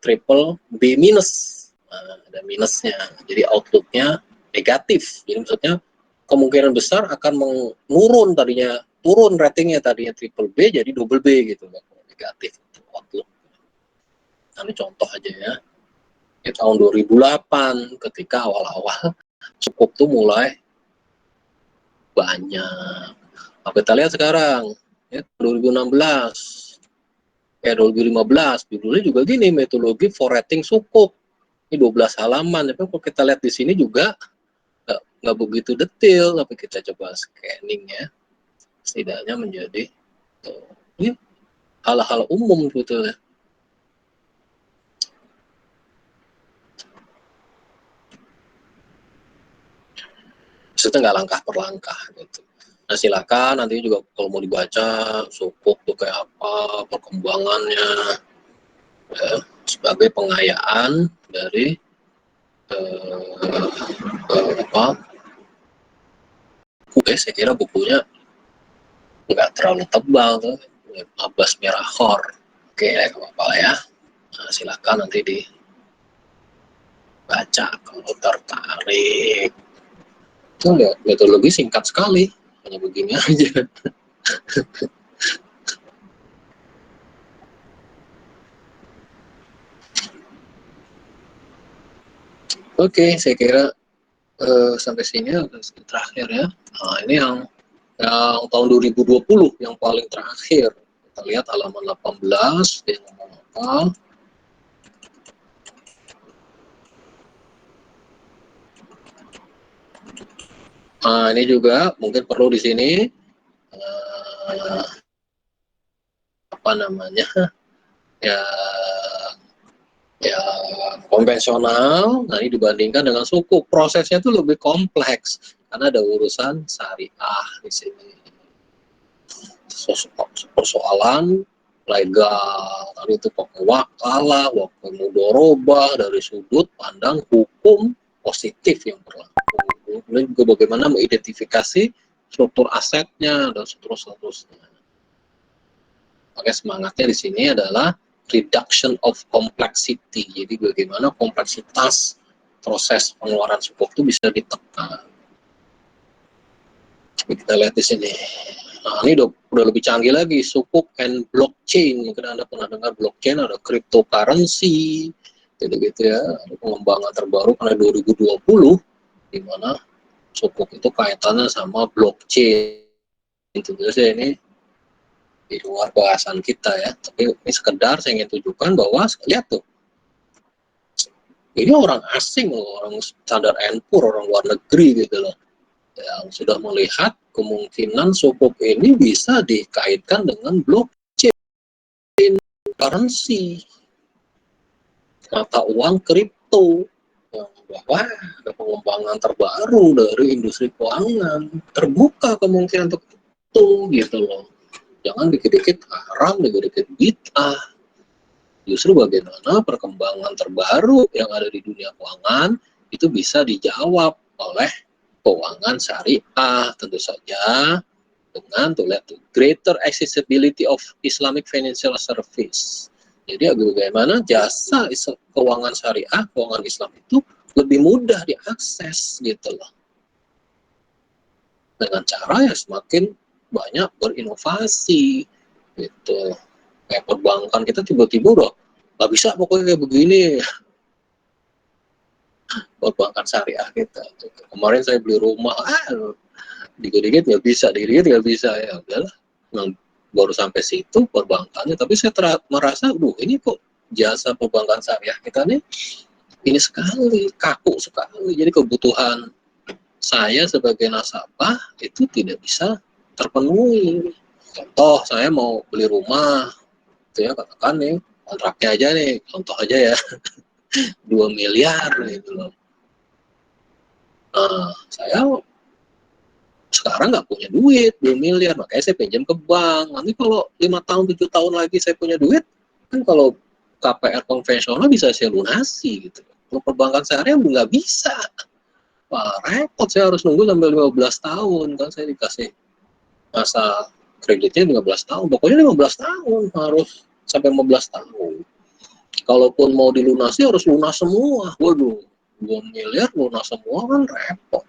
triple B minus, nah, ada minusnya, jadi outlooknya negatif, jadi maksudnya kemungkinan besar akan menurun, tadinya turun ratingnya, tadinya triple B jadi double B gitu, negatif outlook. Nah, ini contoh aja ya, di tahun 2008 ketika awal-awal sukuk tuh mulai banyak. Nah, kita lihat sekarang ya, 2016 2015 judulnya juga gini, metodologi for rating sukuk. Ini 12 halaman, tapi kalau kita lihat di sini juga nggak begitu detail, tapi kita coba scanning ya, setidaknya menjadi ini hal-hal umum gitu ya. Maksudnya nggak langkah per langkah gitu. Nah, silakan nanti juga kalau mau dibaca sukuk tuh kayak apa, perkembangannya ya, sebagai pengayaan dari saya kira bukunya nggak terlalu tebal tuh, Abbas Mirahor. Oke, nggak apa-apa ya. Nah, silakan nanti dibaca kalau tertarik. Itu lihat metodologi singkat sekali, hanya begini aja. Oke, saya kira sampai sini terakhir ya. Nah, ini yang tahun 2020 yang paling terakhir. Kita lihat halaman 18, dia ngomong apa. Nah, ini juga mungkin perlu di sini apa namanya ya konvensional. Nah, ini dibandingkan dengan sukuk, prosesnya itu lebih kompleks karena ada urusan syariah di sini, persoalan legal, tadi itu wakalah, mudorobah dari sudut pandang hukum positif yang berlaku. Kemudian juga bagaimana mengidentifikasi struktur asetnya dan seterusnya. Makanya semangatnya di sini adalah reduction of complexity. Jadi bagaimana kompleksitas proses pengeluaran sukuk itu bisa ditekan. Kita lihat di sini. Nah, ini udah lebih canggih lagi, sukuk and blockchain. Mungkin Anda pernah dengar blockchain, ada cryptocurrency, gitu-gitu ya. Ada pengembangan terbaru pada 2020, di mana sukuk itu kaitannya sama blockchain. Itu biasanya ini di luar bahasan kita ya, tapi ini sekedar saya ingin tunjukkan bahwa lihat tuh, ini orang asing loh, orang standar and-poor, orang luar negeri gitu loh, yang sudah melihat kemungkinan sukuk ini bisa dikaitkan dengan blockchain, currency, mata uang kripto, bahwa ada pengembangan terbaru dari industri keuangan, terbuka kemungkinan untuk itu gitu loh. Jangan dikit-dikit haram, dikit-dikit bid'ah. Justru bagaimana perkembangan terbaru yang ada di dunia keuangan itu bisa dijawab oleh keuangan syariah, tentu saja dengan greater accessibility of Islamic financial service. Jadi bagaimana jasa keuangan syariah, keuangan Islam itu lebih mudah diakses gitu loh. Dengan cara ya semakin banyak berinovasi gitu. Kayak perbankan kita tiba-tiba udah nggak bisa pokoknya kayak begini perbankan syariah kita. Kemarin saya beli rumah, dikit-dikit nggak bisa, dikit-dikit nggak bisa, ya udahlah. Baru sampai situ perbankannya, tapi saya merasa, ini kok jasa perbankan syariah kita nih ini sekali, kaku sekali. Jadi kebutuhan saya sebagai nasabah itu tidak bisa terpenuhi. Contoh, saya mau beli rumah, itu ya katakan nih, kontraknya aja nih, contoh aja ya, 2 miliar gitu loh. Nah, saya sekarang nggak punya duit 2 miliar, makanya saya pinjam ke bank. Nanti kalau 5 tahun 7 tahun lagi saya punya duit, kan kalau KPR konvensional bisa saya lunasi gitu. Kalau perbankan syariah nggak bisa. Wah, repot, saya harus nunggu sampai 15 tahun kan, saya dikasih masa kreditnya 15 tahun. Pokoknya 15 tahun harus sampai 15 tahun. Kalaupun mau dilunasi harus lunas semua. Waduh, 2 miliar lunas semua kan repot.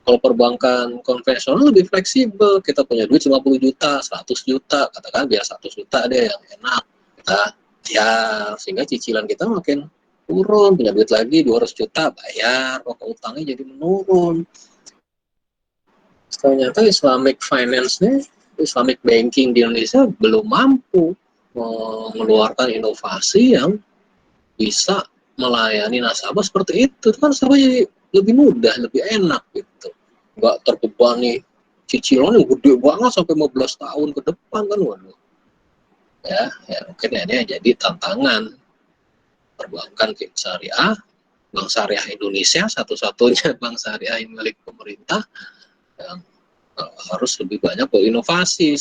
Kalau perbankan konvensional lebih fleksibel, kita punya duit 50 juta, 100 juta, katakan biar 100 juta deh yang enak. Kita ya sehingga cicilan kita makin turun, punya duit lagi 200 juta, bayar, pokok utangnya jadi menurun. Ternyata Islamic finance nih, Islamic banking di Indonesia belum mampu mengeluarkan inovasi yang bisa melayani nasabah seperti itu. Kan nasabah jadi lebih mudah, lebih enak gitu. Nggak terbebani cicilan yang gede banget sampai 15 tahun ke depan kan, waduh. Ya mungkin ini jadi tantangan perbankan syariah, bank syariah Indonesia, satu-satunya bank syariah yang milik pemerintah, yang harus lebih banyak berinovasi.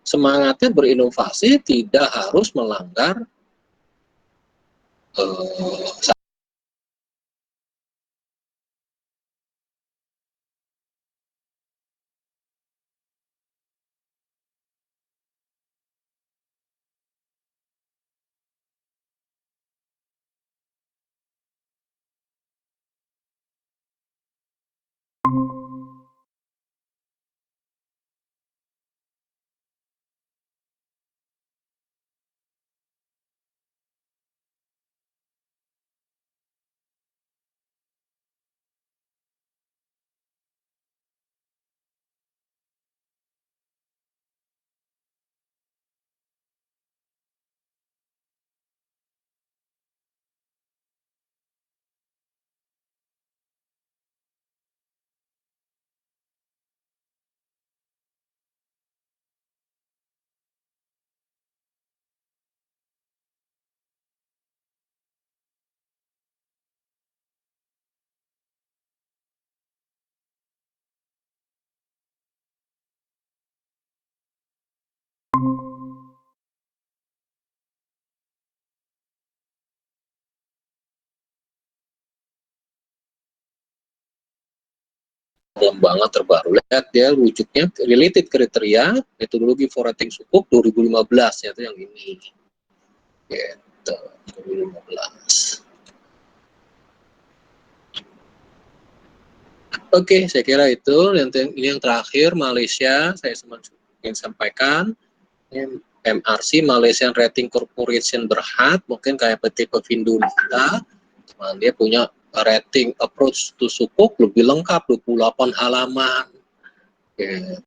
Semangatnya berinovasi tidak harus melanggar pengembangan terbaru. Lihat dia wujudnya related kriteria metodologi for rating sukuk 2015 ya, itu yang ini. Gitu, 2015. Oke, saya kira itu. Ini yang terakhir, Malaysia, saya ingin sampaikan. Ini MRC, Malaysian Rating Corporation Berhad, mungkin kayak PT Pevindo kita. Dia punya rating approach to sukuk lebih lengkap, 28 halaman. Oke.